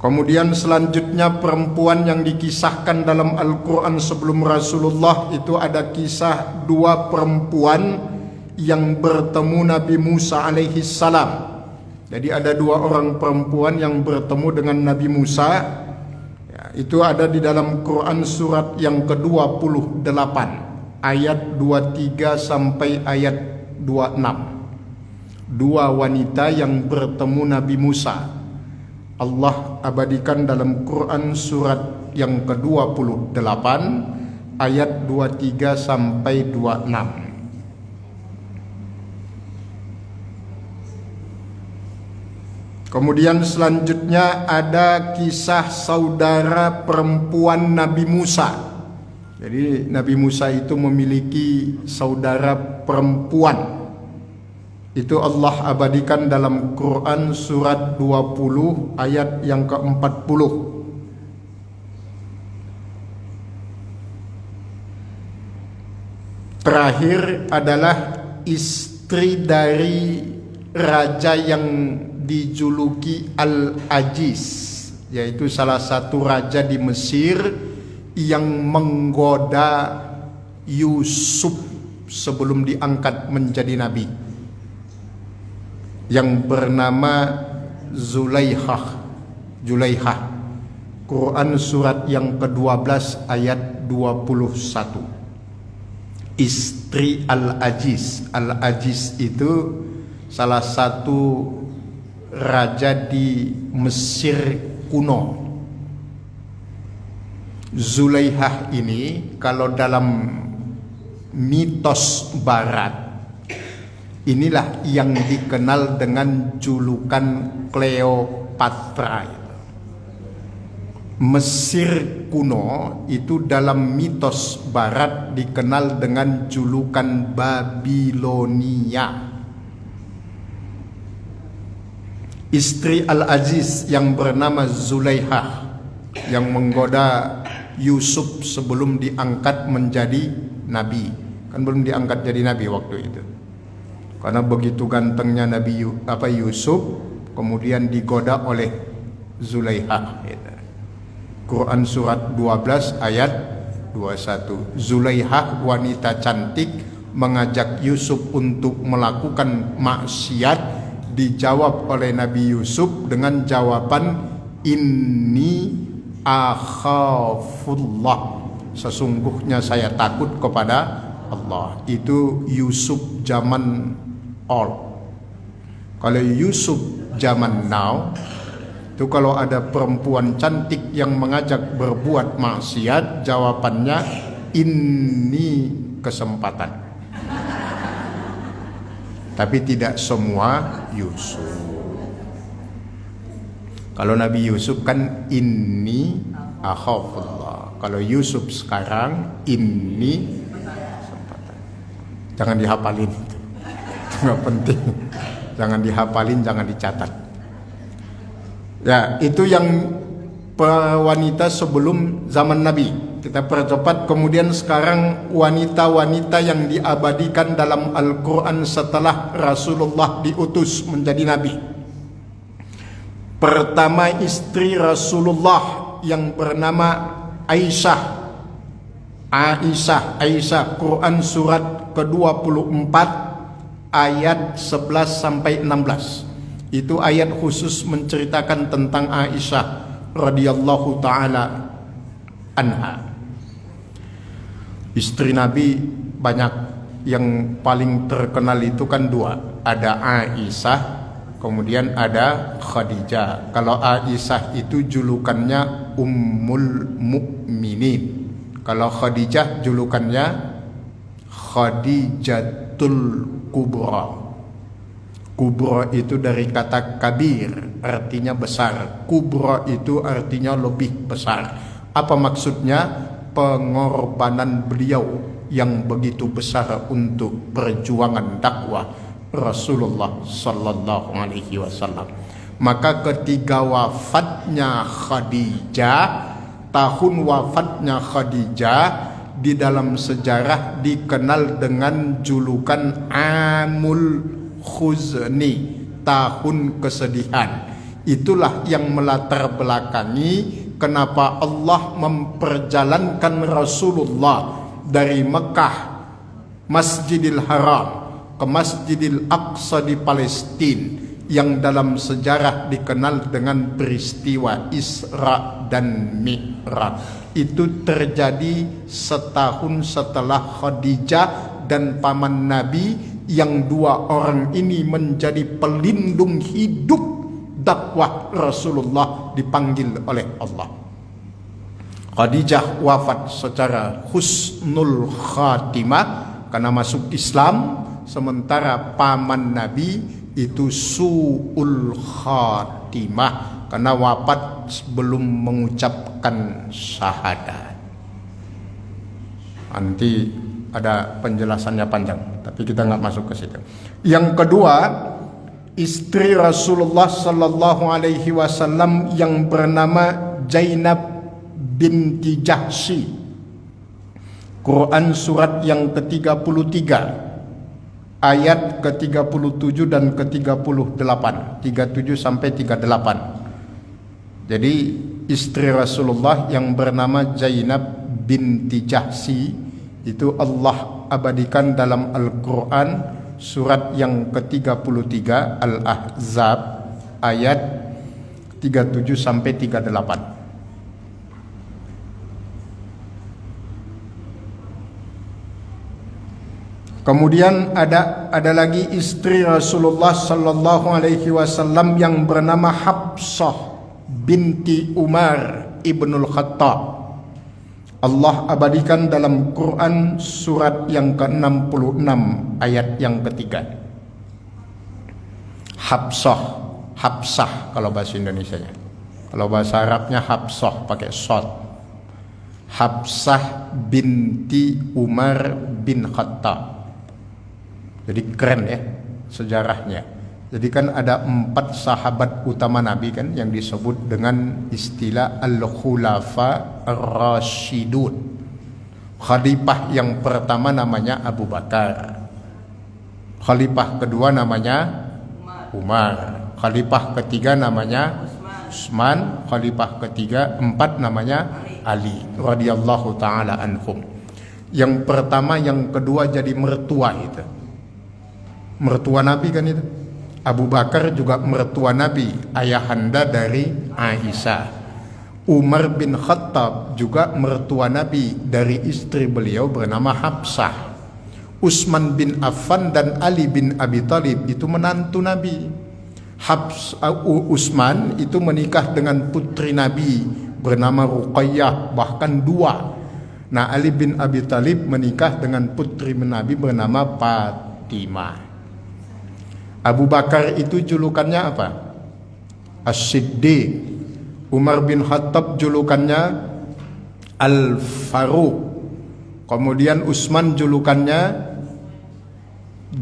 Kemudian selanjutnya perempuan yang dikisahkan dalam Al-Quran sebelum Rasulullah itu ada kisah dua perempuan yang bertemu Nabi Musa alaihi salam. Jadi ada dua orang perempuan yang bertemu dengan Nabi Musa. Ya, itu ada di dalam Quran surat yang ke-28 ayat 23 sampai ayat 26. Dua wanita yang bertemu Nabi Musa. Allah abadikan dalam Quran surat yang ke-28 ayat 23 sampai 26. Kemudian selanjutnya ada kisah saudara perempuan Nabi Musa. Jadi Nabi Musa itu memiliki saudara perempuan. Itu Allah abadikan dalam Quran surat 20 ayat yang ke-40. Terakhir adalah istri dari raja yang dijuluki Al-Aziz, yaitu salah satu raja di Mesir yang menggoda Yusuf sebelum diangkat menjadi nabi, yang bernama Zulaikha. Quran surat yang ke-12 ayat 21. Istri Al-Aziz. Al-Aziz itu salah satu raja di Mesir kuno. Zulaikha ini kalau dalam mitos barat, inilah yang dikenal dengan julukan Cleopatra. Mesir kuno itu dalam mitos barat dikenal dengan julukan Babilonia. Istri Al-Aziz yang bernama Zulaikha yang menggoda Yusuf sebelum diangkat menjadi nabi. Kan belum diangkat jadi nabi waktu itu. Karena begitu gantengnya Nabi Yusuf, kemudian digoda oleh Zulaikha. Quran surat 12 ayat 21. Zulaikha wanita cantik mengajak Yusuf untuk melakukan maksiat, dijawab oleh Nabi Yusuf dengan jawaban inni akhafullah, sesungguhnya saya takut kepada Allah. Itu Yusuf zaman old. Kalau Yusuf zaman now, itu kalau ada perempuan cantik yang mengajak berbuat maksiat, jawabannya ini kesempatan. Tapi tidak semua Yusuf. Kalau Nabi Yusuf kan inni akhafullah. Kalau Yusuf sekarang ini kesempatan. Jangan dihafalin itu. Nggak penting. Jangan dihafalin, jangan dicatat. Ya, itu yang wanita sebelum zaman Nabi. Kita percepat. Kemudian sekarang wanita-wanita yang diabadikan dalam Al-Quran setelah Rasulullah diutus menjadi nabi. Pertama, istri Rasulullah yang bernama Aisyah. Quran surat ke-24 ayat 11 sampai 16. Itu ayat khusus menceritakan tentang Aisyah radhiyallahu taala anha. Istri Nabi banyak, yang paling terkenal itu kan dua. Ada Aisyah, kemudian ada Khadijah. Kalau Aisyah itu julukannya Ummul Mukminin. Kalau Khadijah julukannya Khadijatul Kubra. Kubra itu dari kata kabir, artinya besar. Kubra itu artinya lebih besar. Apa maksudnya? Pengorbanan beliau yang begitu besar untuk perjuangan dakwah Rasulullah sallallahu alaihi wasallam. Maka ketika wafatnya Khadijah, tahun wafatnya Khadijah di dalam sejarah dikenal dengan julukan Amul Khuzni, tahun kesedihan. Itulah yang melatar belakangi kenapa Allah memperjalankan Rasulullah dari Mekah, Masjidil Haram, ke Masjidil Aqsa di Palestina, yang dalam sejarah dikenal dengan peristiwa Isra dan Mi'raj. Itu terjadi setahun setelah Khadijah dan paman Nabi, yang dua orang ini menjadi pelindung hidup dakwah Rasulullah dipanggil oleh Allah. Khadijah wafat secara husnul khatimah karena masuk Islam, sementara paman Nabi itu su'ul khatimah karena wafat sebelum mengucapkan syahadat. Nanti ada penjelasannya panjang, tapi kita nggak masuk ke situ. Yang kedua, istri Rasulullah Sallallahu Alaihi Wasallam yang bernama Zainab binti Jahsy. Quran surat yang ke-33 ayat ke-37 dan ke-38, 37 sampai 38. Jadi istri Rasulullah yang bernama Zainab binti Jahsy itu Allah abadikan dalam Al-Quran surat yang ke-33 Al-Ahzab ayat 37 sampai 38. Kemudian ada lagi istri Rasulullah Sallallahu Alaihi Wasallam yang bernama Hafsah binti Umar ibnul Khattab. Allah abadikan dalam Quran surat yang ke-66 ayat yang ketiga. Hafsah kalau bahasa Indonesianya. Kalau bahasa Arabnya Hafsah pakai shad. Hafsah binti Umar bin Khattab. Jadi keren ya sejarahnya. Jadi kan ada 4 sahabat utama Nabi kan yang disebut dengan istilah Al-Khulafa Ar-Rasyidun. Khalifah yang pertama namanya Abu Bakar. Khalifah kedua namanya Umar. Khalifah ketiga namanya Utsman. Khalifah ketiga 4 namanya Ali radhiyallahu taala anhum. Yang pertama yang kedua jadi mertua itu. Mertua Nabi kan itu. Abu Bakar juga mertua Nabi, ayahanda dari Aisyah. Umar bin Khattab juga mertua Nabi dari istri beliau bernama Hafsah. Utsman bin Affan dan Ali bin Abi Thalib itu menantu Nabi. Utsman itu menikah dengan putri Nabi bernama Ruqayyah, bahkan 2. Nah, Ali bin Abi Thalib menikah dengan putri Nabi bernama Fatimah. Abu Bakar itu julukannya apa? As-Siddiq. Umar bin Khattab julukannya Al-Faruq. Kemudian Utsman julukannya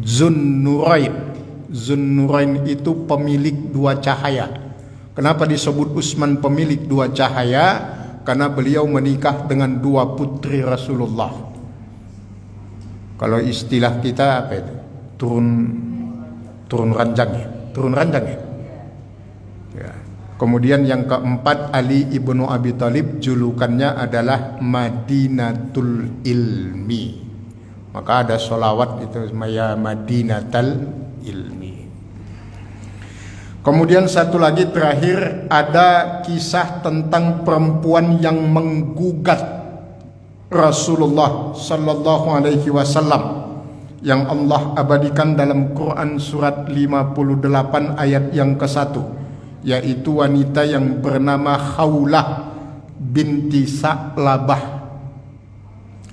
Zunnurain. Zunnurain itu pemilik 2 cahaya. Kenapa disebut Utsman pemilik 2 cahaya? Karena beliau menikah dengan 2 putri Rasulullah. Kalau istilah kita apa itu? Turun ranjang ya. Ya. Kemudian yang keempat Ali ibnu Abi Thalib julukannya adalah Madinatul Ilmi. Maka ada sholawat itu ya Madinatul Ilmi. Kemudian satu lagi terakhir ada kisah tentang perempuan yang menggugat Rasulullah Sallallahu Alaihi Wasallam yang Allah abadikan dalam Quran surat 58 ayat yang ke-1, yaitu wanita yang bernama Khawlah binti Sa'labah.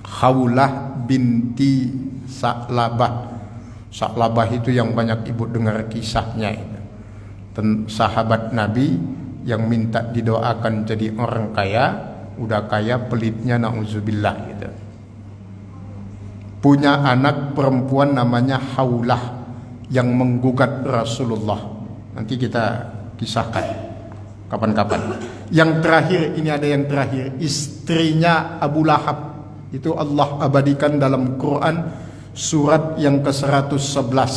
Khawlah binti Sa'labah. Sa'labah itu yang banyak ibu dengar kisahnya itu. Sahabat Nabi yang minta didoakan jadi orang kaya, udah kaya pelitnya na'udzubillah gitu. Punya anak perempuan namanya Khawlah yang menggugat Rasulullah. Nanti kita kisahkan kapan-kapan. Yang terakhir, ini ada yang terakhir, istrinya Abu Lahab. Itu Allah abadikan dalam Quran surat yang ke-111.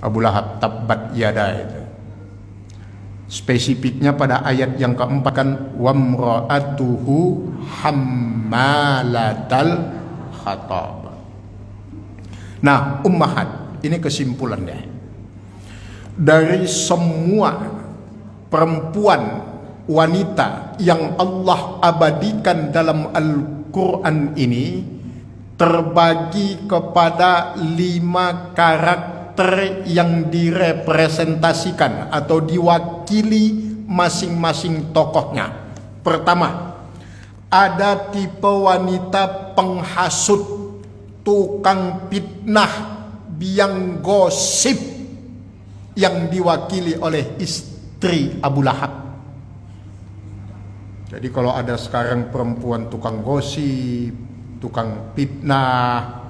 Abu Lahab, tabbat yada itu. Spesifiknya pada ayat yang keempat kan, wamra'atuhu hammalatal hatab. Nah, ummahat, ini kesimpulannya. Dari semua perempuan wanita yang Allah abadikan dalam Al-Quran ini terbagi kepada 5 karakter yang direpresentasikan atau diwakili masing-masing tokohnya. Pertama, ada tipe wanita penghasut, tukang fitnah, biang gosip yang diwakili oleh istri Abu Lahab. Jadi kalau ada sekarang perempuan tukang gosip, tukang fitnah,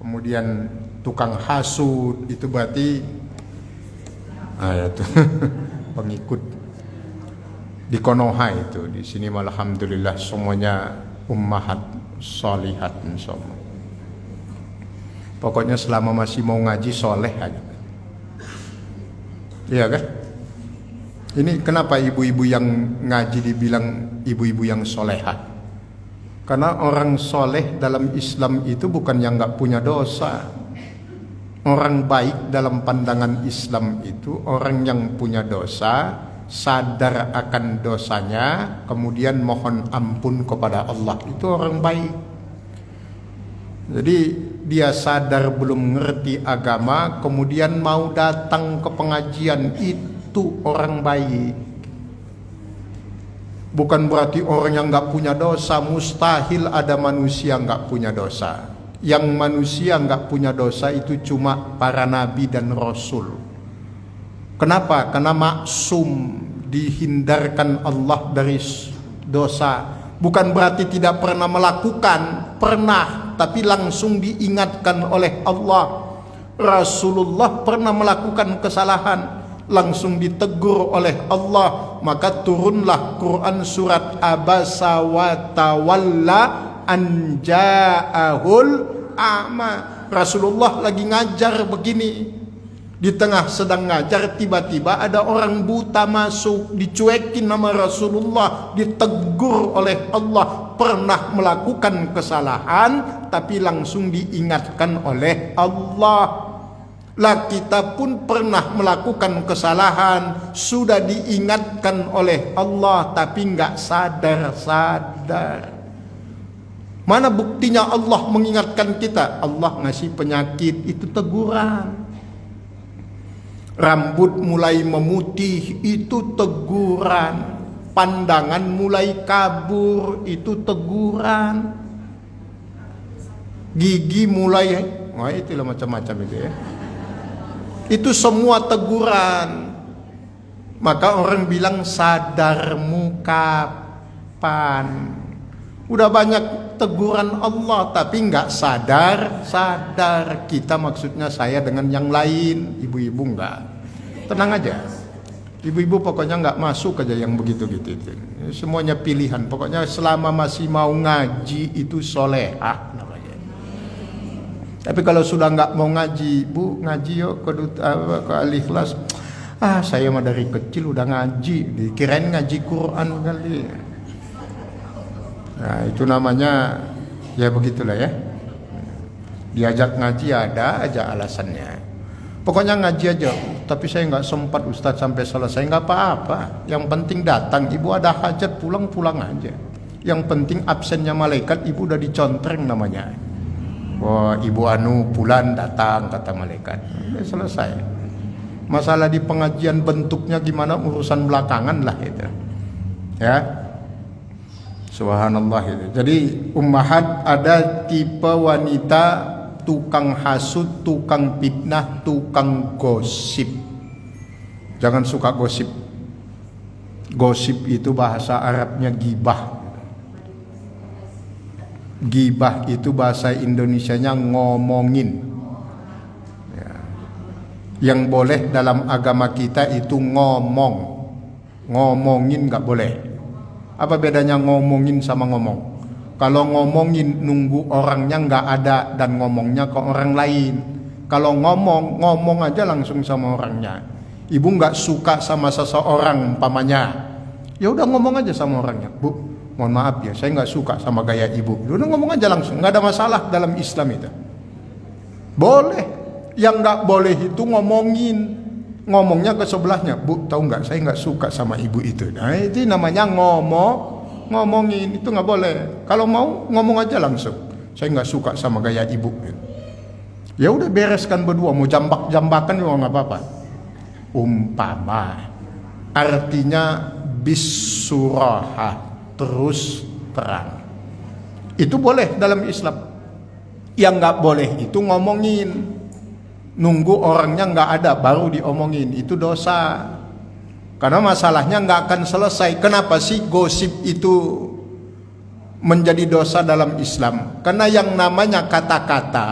kemudian tukang hasud, itu berarti itu pengikut di Konoha itu. Di sini alhamdulillah semuanya ummahat sholihat insyaallah. Pokoknya selama masih mau ngaji soleh aja. Iya kan? Ini kenapa ibu-ibu yang ngaji dibilang ibu-ibu yang solehah? Karena orang soleh dalam Islam itu bukan yang nggak punya dosa. Orang baik dalam pandangan Islam itu orang yang punya dosa, sadar akan dosanya, kemudian mohon ampun kepada Allah. Itu orang baik. Jadi dia sadar belum ngerti agama, kemudian mau datang ke pengajian, itu orang baik. Bukan berarti orang yang nggak punya dosa. Mustahil ada manusia nggak punya dosa. Yang manusia nggak punya dosa itu cuma para nabi dan rasul. Kenapa? Karena maksum, dihindarkan Allah dari dosa. Bukan berarti tidak pernah melakukan, pernah, tapi langsung diingatkan oleh Allah. Rasulullah pernah melakukan kesalahan, langsung ditegur oleh Allah. Maka turunlah Quran surat Abasa wa Tawalla an ja'ahul a'ma. Rasulullah lagi ngajar begini, di tengah sedang ngajar tiba-tiba ada orang buta masuk, dicuekin nama Rasulullah, ditegur oleh Allah. Pernah melakukan kesalahan tapi langsung diingatkan oleh Allah. Lah kita pun pernah melakukan kesalahan, sudah diingatkan oleh Allah tapi nggak sadar-sadar. Mana buktinya Allah mengingatkan kita? Allah ngasih penyakit, itu teguran. Rambut mulai memutih, itu teguran. Pandangan mulai kabur, itu teguran. Gigi mulai, itulah macam-macam itu ya. Itu semua teguran. Maka orang bilang sadarmu kapan? Udah banyak teguran Allah tapi nggak sadar. Kita maksudnya saya dengan yang lain. Ibu-ibu nggak. Tenang aja. Ibu-ibu pokoknya nggak masuk aja yang begitu-gitu. Semuanya pilihan. Pokoknya selama masih mau ngaji itu solehah namanya. Tapi kalau sudah nggak mau ngaji, Bu ngaji yuk ke Al-Ikhlas. Saya mah dari kecil udah ngaji. Dikirain ngaji Quran kali. Nah itu namanya ya begitulah ya. Diajak ngaji ada aja alasannya. Pokoknya ngaji aja. Tapi saya nggak sempat Ustadz sampai selesai. Nggak apa-apa. Yang penting datang. Ibu ada hajat pulang aja. Yang penting absennya malaikat ibu udah dicontreng namanya. Wah ibu anu bulan datang kata malaikat. Selesai. Masalah di pengajian bentuknya gimana urusan belakangan lah itu. Ya. Subhanallah itu. Jadi ummahat ada tipe wanita tukang hasud, tukang fitnah, tukang gosip. Jangan suka gosip. Gosip itu bahasa Arabnya gibah. Gibah itu bahasa Indonesianya ngomongin. Ya. Yang boleh dalam agama kita itu ngomongin nggak boleh. Apa bedanya ngomongin sama ngomong? Kalau ngomongin nunggu orangnya nggak ada dan ngomongnya ke orang lain. Kalau ngomong aja langsung sama orangnya. Ibu nggak suka sama seseorang umpamanya, ya udah ngomong aja sama orangnya. Bu, mohon maaf ya, saya nggak suka sama gaya ibu. Udah ngomong aja langsung, nggak ada masalah dalam Islam itu. Boleh. Yang nggak boleh itu ngomongnya ke sebelahnya. Bu, tahu nggak, saya nggak suka sama ibu itu. Nah, itu namanya ngomongin, itu nggak boleh. Kalau mau ngomong aja langsung, saya nggak suka sama gaya ibu. Ya udah bereskan berdua, mau jambak-jambakan juga nggak apa-apa. Umpama, artinya bisurahah, terus terang. Itu boleh dalam Islam. Yang nggak boleh itu ngomongin, nunggu orangnya nggak ada baru diomongin, itu dosa. Karena masalahnya nggak akan selesai. Kenapa sih gosip itu menjadi dosa dalam Islam? Karena yang namanya kata-kata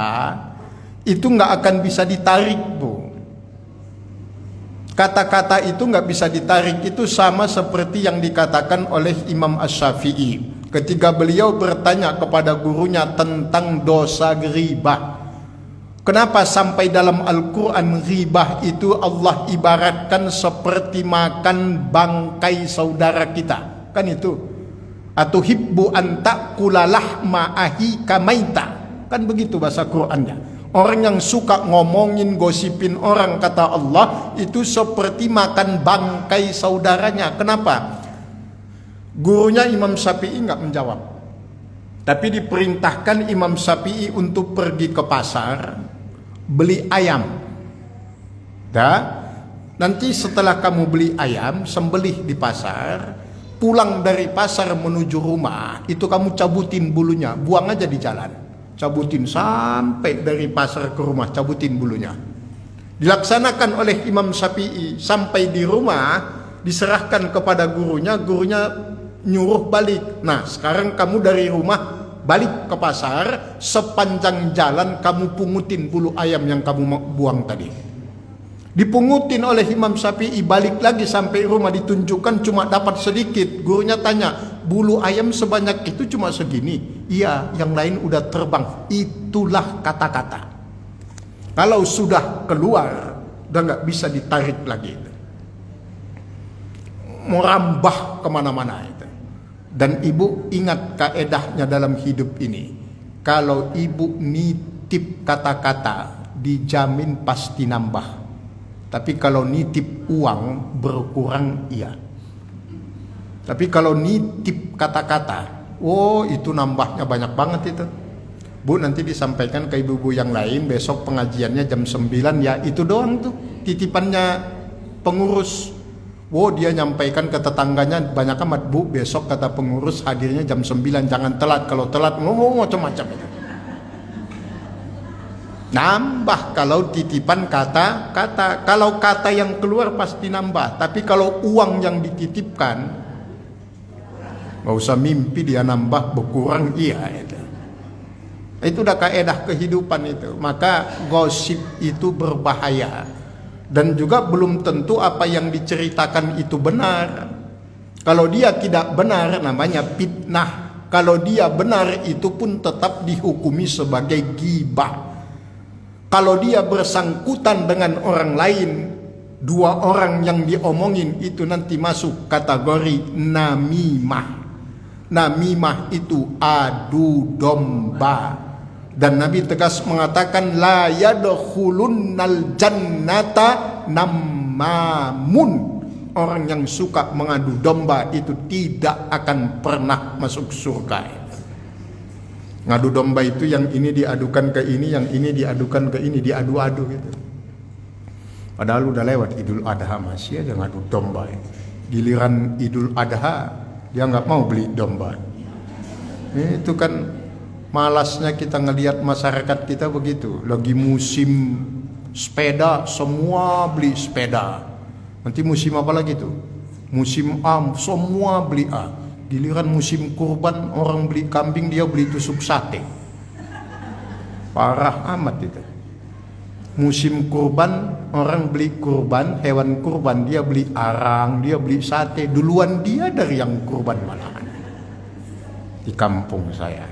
itu nggak akan bisa ditarik, Bu. Kata-kata itu nggak bisa ditarik. Itu sama seperti yang dikatakan oleh Imam Asy-Syafi'i ketika beliau bertanya kepada gurunya tentang dosa ghibah. Kenapa sampai dalam Al-Quran ghibah itu Allah ibaratkan seperti makan bangkai saudara kita? Kan itu. Atuhibbu an ta'kula lahma ahika maita. Kan begitu bahasa Qur'annya. Orang yang suka ngomongin, gosipin orang, kata Allah, itu seperti makan bangkai saudaranya. Kenapa? Gurunya Imam Syafi'i nggak menjawab. Tapi diperintahkan Imam Syafi'i untuk pergi ke pasar, beli ayam. Nanti setelah kamu beli ayam, sembelih di pasar, pulang dari pasar menuju rumah, itu kamu cabutin bulunya, buang aja di jalan. Cabutin sampai dari pasar ke rumah, cabutin bulunya. Dilaksanakan oleh Imam Syafi'i. Sampai di rumah, diserahkan kepada gurunya, gurunya nyuruh balik. Nah, sekarang kamu dari rumah balik ke pasar, sepanjang jalan kamu pungutin bulu ayam yang kamu buang tadi. Dipungutin oleh Imam Syafi'i, balik lagi sampai rumah, ditunjukkan cuma dapat sedikit. Gurunya tanya, bulu ayam sebanyak itu cuma segini? Iya, yang lain udah terbang. Itulah kata-kata. Kalau sudah keluar, udah nggak bisa ditarik lagi. Merambah kemana-mana itu. Dan ibu ingat kaedahnya dalam hidup ini. Kalau ibu nitip kata-kata, dijamin pasti nambah. Tapi kalau nitip uang berkurang, iya. Tapi kalau nitip kata-kata, oh itu nambahnya banyak banget itu. Bu, nanti disampaikan ke ibu-ibu yang lain, besok pengajiannya jam 9 ya. Itu doang tuh titipannya pengurus. Oh, dia nyampaikan ke tetangganya banyak amat. Bu, besok kata pengurus hadirnya jam 9, jangan telat. Kalau telat ngomong macam-macam itu. Nambah kalau titipan kata-kata. Kalau kata yang keluar pasti nambah. Tapi kalau uang yang dititipkan, gak usah mimpi dia nambah berkurang, iya itu. Itu udah kaedah kehidupan itu. Maka gosip itu berbahaya. Dan juga belum tentu apa yang diceritakan itu benar. Kalau dia tidak benar namanya fitnah. Kalau dia benar itu pun tetap dihukumi sebagai ghibah. Kalau dia bersangkutan dengan orang lain, dua orang yang diomongin itu nanti masuk kategori namimah. Namimah itu adu domba. Dan Nabi tegas mengatakan la yadkhulunnal jannata nammamun. Orang yang suka mengadu domba itu tidak akan pernah masuk surga. Ngadu domba itu yang ini diadukan ke ini, yang ini diadukan ke ini, diadu-adu gitu. Padahal udah lewat Idul Adha, masih aja ngadu domba. Giliran Idul Adha dia nggak mau beli domba. Itu kan malasnya kita ngelihat masyarakat kita begitu. Lagi musim sepeda, semua beli sepeda. Nanti musim apa lagi tuh? Musim A, semua beli A. Giliran musim kurban, orang beli kambing, dia beli tusuk sate. Parah amat itu. Musim kurban, orang beli kurban, hewan kurban, dia beli arang, dia beli sate. Duluan dia dari yang kurban malahan. Di kampung saya.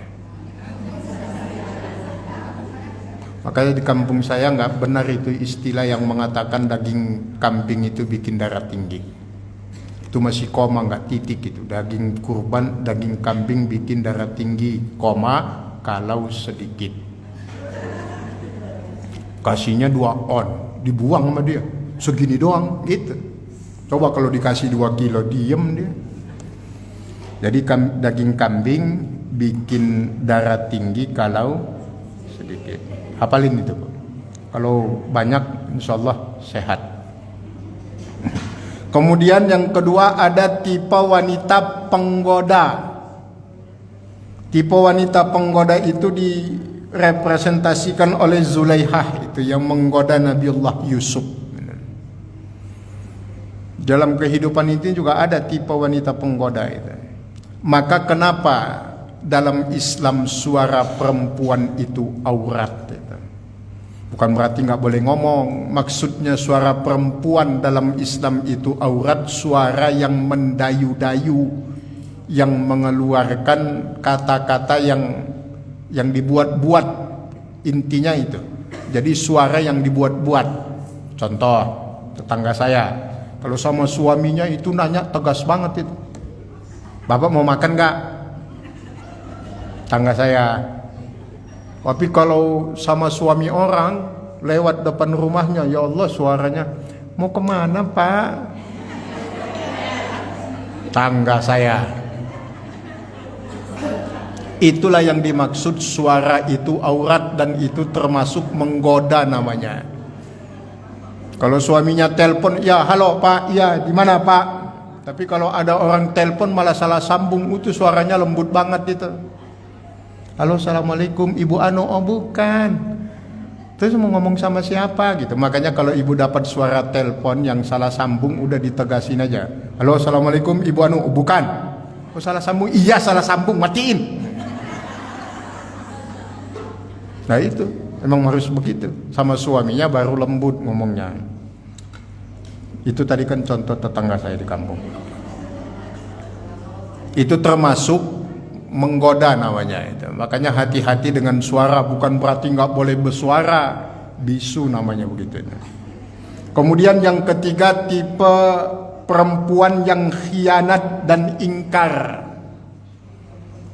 Makanya di kampung saya nggak benar itu istilah yang mengatakan daging kambing itu bikin darah tinggi. Itu masih koma, nggak titik itu. Daging kurban, daging kambing bikin darah tinggi, koma kalau sedikit. Kasihnya 2 on, dibuang sama dia. Segini doang gitu. Coba kalau dikasih 2 kilo, diem dia. Jadi daging kambing bikin darah tinggi kalau sedikit. Hafalin itu, Bu. Kalau banyak insya Allah sehat. Kemudian yang kedua ada tipe wanita penggoda. Tipe wanita penggoda itu direpresentasikan oleh Zulaihah, itu yang menggoda Nabiullah Yusuf. Dalam kehidupan itu juga ada tipe wanita penggoda itu. Maka kenapa dalam Islam suara perempuan itu aurat? Bukan berarti nggak boleh ngomong. Maksudnya suara perempuan dalam Islam itu aurat, suara yang mendayu-dayu, yang mengeluarkan kata-kata yang dibuat-buat, intinya itu. Jadi suara yang dibuat-buat. Contoh, tetangga saya, kalau sama suaminya itu nanya tegas banget itu. Bapak mau makan nggak? Tetangga saya. Tapi kalau sama suami orang lewat depan rumahnya, ya Allah suaranya, mau kemana Pak? Tangga saya. Itulah yang dimaksud suara itu aurat, dan itu termasuk menggoda namanya. Kalau suaminya telepon, ya halo Pak, ya di mana Pak? Tapi kalau ada orang telepon malah salah sambung, itu suaranya lembut banget itu. Halo, assalamualaikum, Ibu Anu, oh bukan. Terus mau ngomong sama siapa gitu. Makanya kalau ibu dapat suara telepon yang salah sambung, udah ditegasin aja. Halo, assalamualaikum, Ibu Anu, oh, bukan. Oh salah sambung, iya salah sambung, matiin. Nah itu, emang harus begitu. Sama suaminya baru lembut ngomongnya. Itu tadi kan contoh tetangga saya di kampung. Itu termasuk menggoda namanya itu. Makanya hati-hati dengan suara, bukan berarti nggak boleh bersuara, bisu namanya begitu. Kemudian yang ketiga, tipe perempuan yang khianat dan ingkar.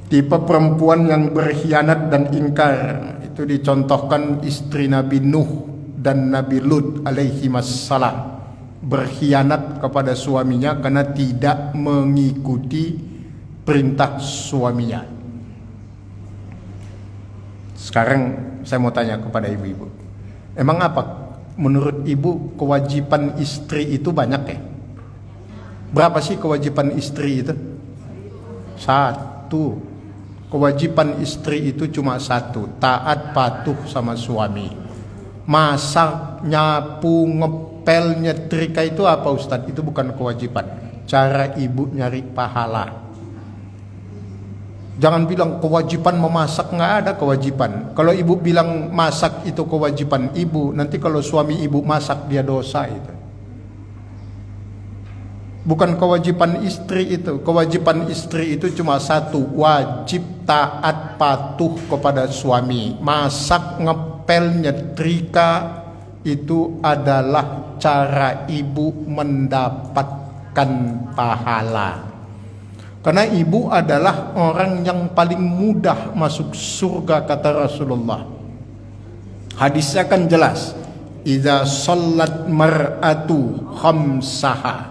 Tipe perempuan yang berkhianat dan ingkar itu dicontohkan istri Nabi Nuh dan Nabi Lut alaihi wassalam. Berkhianat kepada suaminya karena tidak mengikuti perintah suaminya. Sekarang saya mau tanya kepada ibu-ibu, emang apa menurut ibu kewajiban istri itu banyak ya? Berapa sih kewajiban istri itu? 1. Kewajiban istri itu cuma 1, taat patuh sama suami. Masak, nyapu, ngepel, nyetrika itu apa Ustadz? Itu bukan kewajiban. Cara ibu nyari pahala. Jangan bilang kewajiban memasak, nggak ada kewajiban. Kalau ibu bilang masak itu kewajiban ibu, nanti kalau suami ibu masak dia dosa itu. Bukan kewajiban istri itu. Kewajiban istri itu cuma 1, wajib taat patuh kepada suami. Masak, ngepel, nyetrika itu adalah cara ibu mendapatkan pahala. Karena ibu adalah orang yang paling mudah masuk surga, kata Rasulullah. Hadisnya kan jelas. Idza shallat mar'atu khamsaha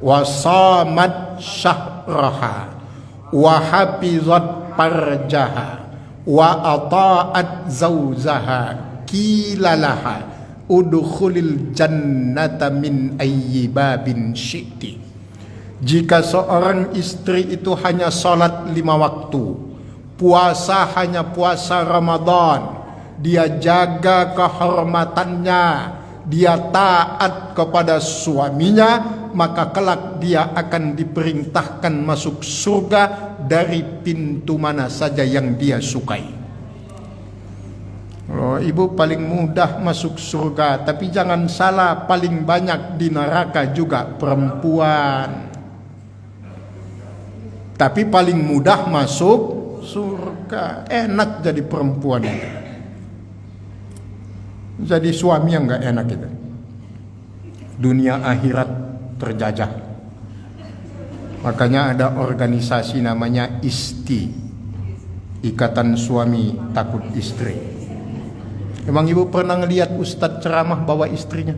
wa shamat syahraha wa hafizat farjaha wa ata'at zawjaha kilalaha udkhulil jannata min ayyi babin syi'ti. Jika seorang istri itu hanya sholat 5 waktu, puasa hanya puasa Ramadan, dia jaga kehormatannya, dia taat kepada suaminya, maka kelak dia akan diperintahkan masuk surga dari pintu mana saja yang dia sukai. Oh, ibu paling mudah masuk surga, tapi jangan salah, paling banyak di neraka juga perempuan. Tapi paling mudah masuk surga. Enak jadi perempuan itu. Jadi suami yang nggak enak itu. Dunia akhirat terjajah. Makanya ada organisasi namanya ISTI, Ikatan Suami Takut Istri. Emang ibu pernah ngelihat ustadz ceramah bawa istrinya?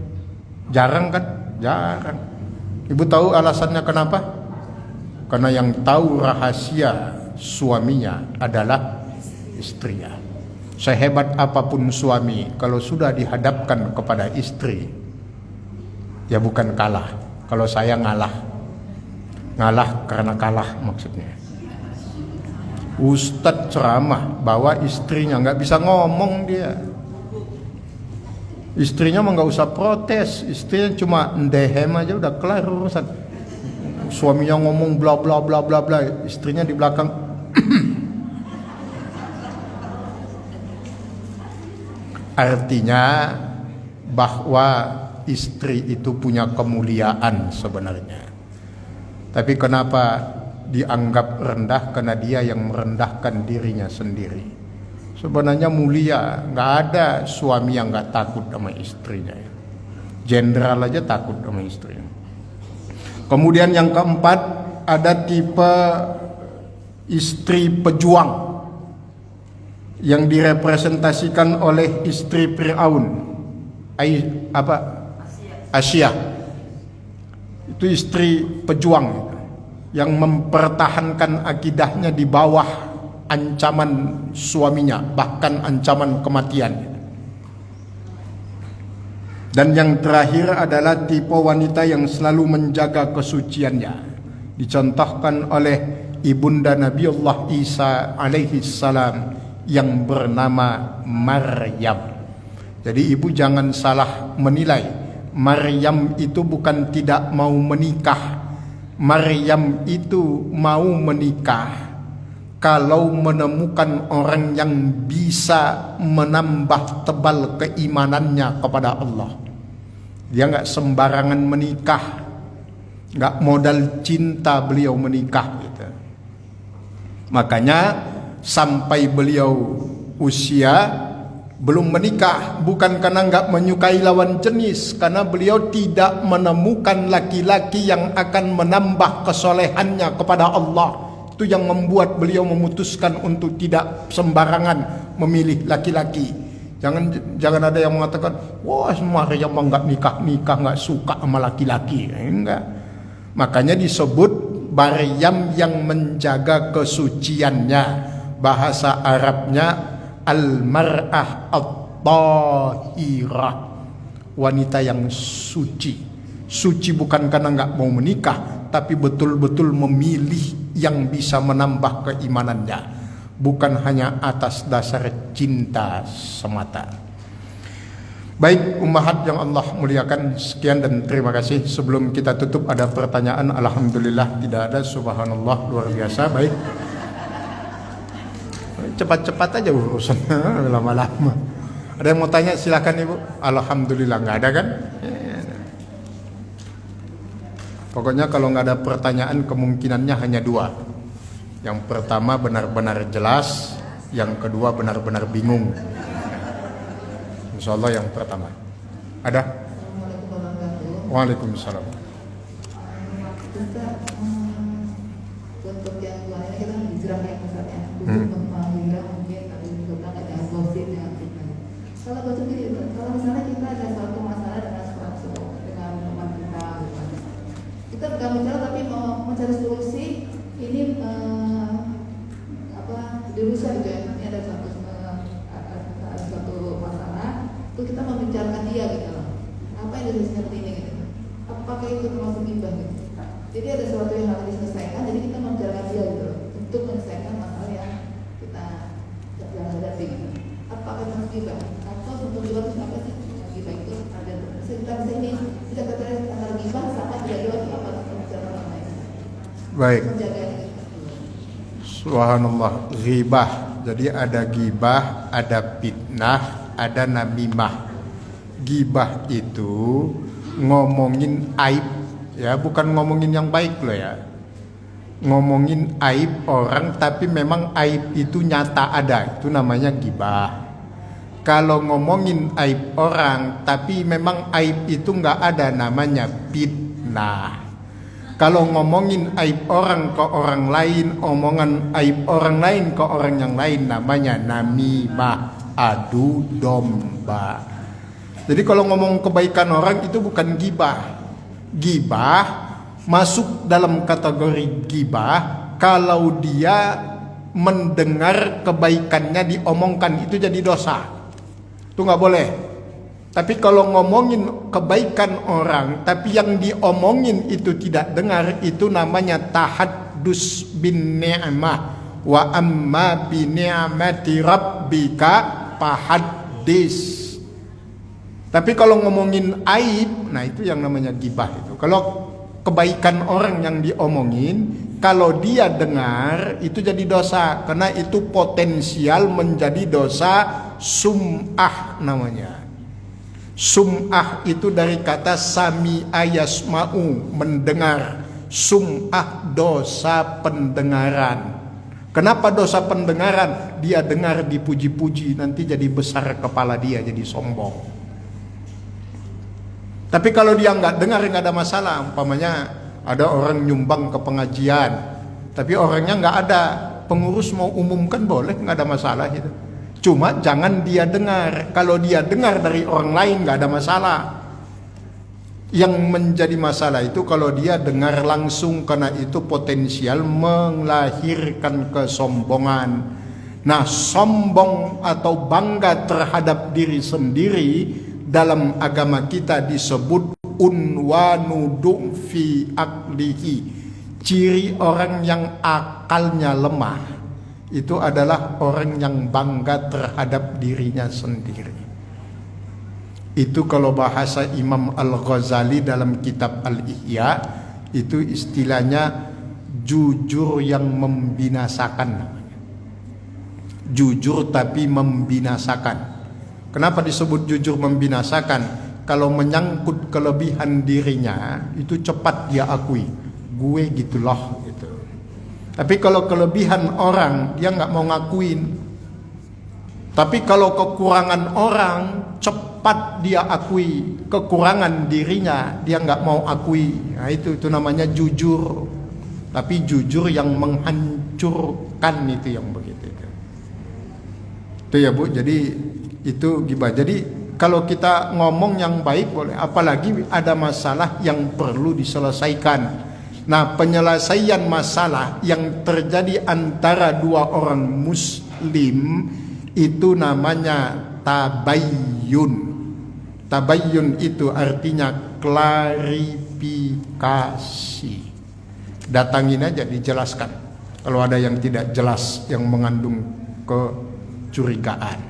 Jarang kan? Jarang. Ibu tahu alasannya kenapa? Karena yang tahu rahasia suaminya adalah istrinya. Sehebat apapun suami, kalau sudah dihadapkan kepada istri, ya bukan kalah. Kalau saya ngalah, ngalah karena kalah maksudnya. Ustadz ceramah bawa istrinya, nggak bisa ngomong dia. Istrinya mah nggak usah protes, istrinya cuma ndehem aja udah kelar urusan. Suaminya ngomong bla bla bla bla bla, istrinya di belakang. Artinya bahwa istri itu punya kemuliaan sebenarnya. Tapi kenapa dianggap rendah? Karena dia yang merendahkan dirinya sendiri. Sebenarnya mulia, nggak ada suami yang nggak takut sama istrinya. Jenderal aja takut sama istrinya. Kemudian yang keempat, ada tipe istri pejuang yang direpresentasikan oleh istri Fir'aun, Asia. Itu istri pejuang yang mempertahankan akidahnya di bawah ancaman suaminya, bahkan ancaman kematian. Dan yang terakhir adalah tipe wanita yang selalu menjaga kesuciannya, dicontohkan oleh ibunda Nabiullah Isa alaihi salam yang bernama Maryam. Jadi ibu jangan salah menilai, Maryam itu bukan tidak mau menikah. Maryam itu mau menikah kalau menemukan orang yang bisa menambah tebal keimanannya kepada Allah. Dia nggak sembarangan menikah, nggak modal cinta beliau menikah gitu. Makanya sampai beliau usia belum menikah, bukan karena nggak menyukai lawan jenis, karena beliau tidak menemukan laki-laki yang akan menambah kesolehannya kepada Allah. Itu yang membuat beliau memutuskan untuk tidak sembarangan memilih laki-laki. Jangan ada yang mengatakan, wah Maryam nggak nikah nggak suka sama laki-laki. Enggak. Makanya disebut Maryam yang menjaga kesuciannya. Bahasa Arabnya al-mar'ah at-tahirah, wanita yang suci. Suci bukan karena nggak mau menikah, tapi betul-betul memilih yang bisa menambah keimanannya, bukan hanya atas dasar cinta semata. Baik ummahat yang Allah muliakan, sekian dan terima kasih. Sebelum kita tutup ada pertanyaan? Alhamdulillah tidak ada. Subhanallah, luar biasa. Baik, cepat-cepat aja urusannya, lama-lama. Ada yang mau tanya silakan ibu. Alhamdulillah nggak ada kan? Pokoknya kalau nggak ada pertanyaan kemungkinannya hanya dua. Yang pertama benar-benar jelas, yang kedua benar-benar bingung. Insya Allah yang pertama. Ada? Waalaikumsalam. Untuk yang dua ini kita hijrah ya misalnya, menghijrah mungkin ada juga dengan gosip dengan fitnah. Kalau gosip ini, kalau misalnya kita ada suatu masalah dengan teman kita, kita bukan bicara tapi mau mencari solusi ini dirusak gitu ya. Ini ada suatu masalah, itu kita membicarakan dia gitu loh. Apa yang dari seperti ini gitu? Apakah itu termasuk gibah gitu? Jadi ada sesuatu yang harus diselesaikan, jadi kita membicarakan dia gitu loh, untuk menyelesaikan masalah yang kita hadapi gitu. Apakah termasuk gibah? Atau bentuk gibah itu apa sih? Gibah itu ada sekitar sini bisa terjadi antara gibah sama tidak gibah itu apa? Baik. Subhanallah, ghibah. Jadi ada gibah, ada fitnah, ada namimah. Gibah itu ngomongin aib, ya, bukan ngomongin yang baik loh ya. Ngomongin aib orang tapi memang aib itu nyata ada, itu namanya gibah. kalau ngomongin aib orang, tapi memang aib itu nggak ada, namanya fitnah. Kalau ngomongin aib orang ke orang lain, omongan aib orang lain ke orang yang lain, namanya namimah, adu domba. Jadi kalau ngomong kebaikan orang itu bukan gibah. Gibah masuk dalam kategori gibah kalau dia mendengar kebaikannya diomongkan, itu jadi dosa. Itu nggak boleh. Tapi kalau ngomongin kebaikan orang tapi yang diomongin itu tidak dengar, itu namanya tahaddus bin ni'mah. Wa amma bi ni'mati rabbika fahaddis. Tapi kalau ngomongin aib, nah itu yang namanya gibah itu. Kalau kebaikan orang yang diomongin, kalau dia dengar itu jadi dosa, karena itu potensial menjadi dosa sum'ah namanya. Sum'ah itu dari kata sami'a yasma'u, mendengar. Sum'ah dosa pendengaran. Kenapa dosa pendengaran? Dia dengar dipuji-puji, nanti jadi besar kepala dia, jadi sombong. Tapi kalau dia nggak dengar, nggak ada masalah. Umpamanya ada orang nyumbang ke pengajian, tapi orangnya nggak ada, pengurus mau umumkan boleh, nggak ada masalah gitu. Cuma jangan dia dengar. Kalau dia dengar dari orang lain nggak ada masalah. Yang menjadi masalah itu kalau dia dengar langsung, karena itu potensial melahirkan kesombongan. Nah, sombong atau bangga terhadap diri sendiri dalam agama kita disebut unwanu fi aklihi. Ciri orang yang akalnya lemah itu adalah orang yang bangga terhadap dirinya sendiri. Itu kalau bahasa Imam Al-Ghazali dalam kitab Al-Ihya, itu istilahnya jujur yang membinasakan namanya. Jujur tapi membinasakan. Kenapa disebut jujur membinasakan? Kalau menyangkut kelebihan dirinya, itu cepat dia akui, gue gitulah gitu. Tapi kalau kelebihan orang, dia nggak mau ngakuin. Tapi kalau kekurangan orang, cepat dia akui. Kekurangan dirinya, dia nggak mau akui. Nah itu namanya jujur. Tapi jujur yang menghancurkan, itu yang begitu. Itu ya Bu, jadi itu gibah. Jadi kalau kita ngomong yang baik boleh, apalagi ada masalah yang perlu diselesaikan. Nah, penyelesaian masalah yang terjadi antara dua orang muslim itu namanya tabayyun. Tabayyun itu artinya klarifikasi. Datangin aja, dijelaskan. Kalau ada yang tidak jelas, yang mengandung kecurigaan.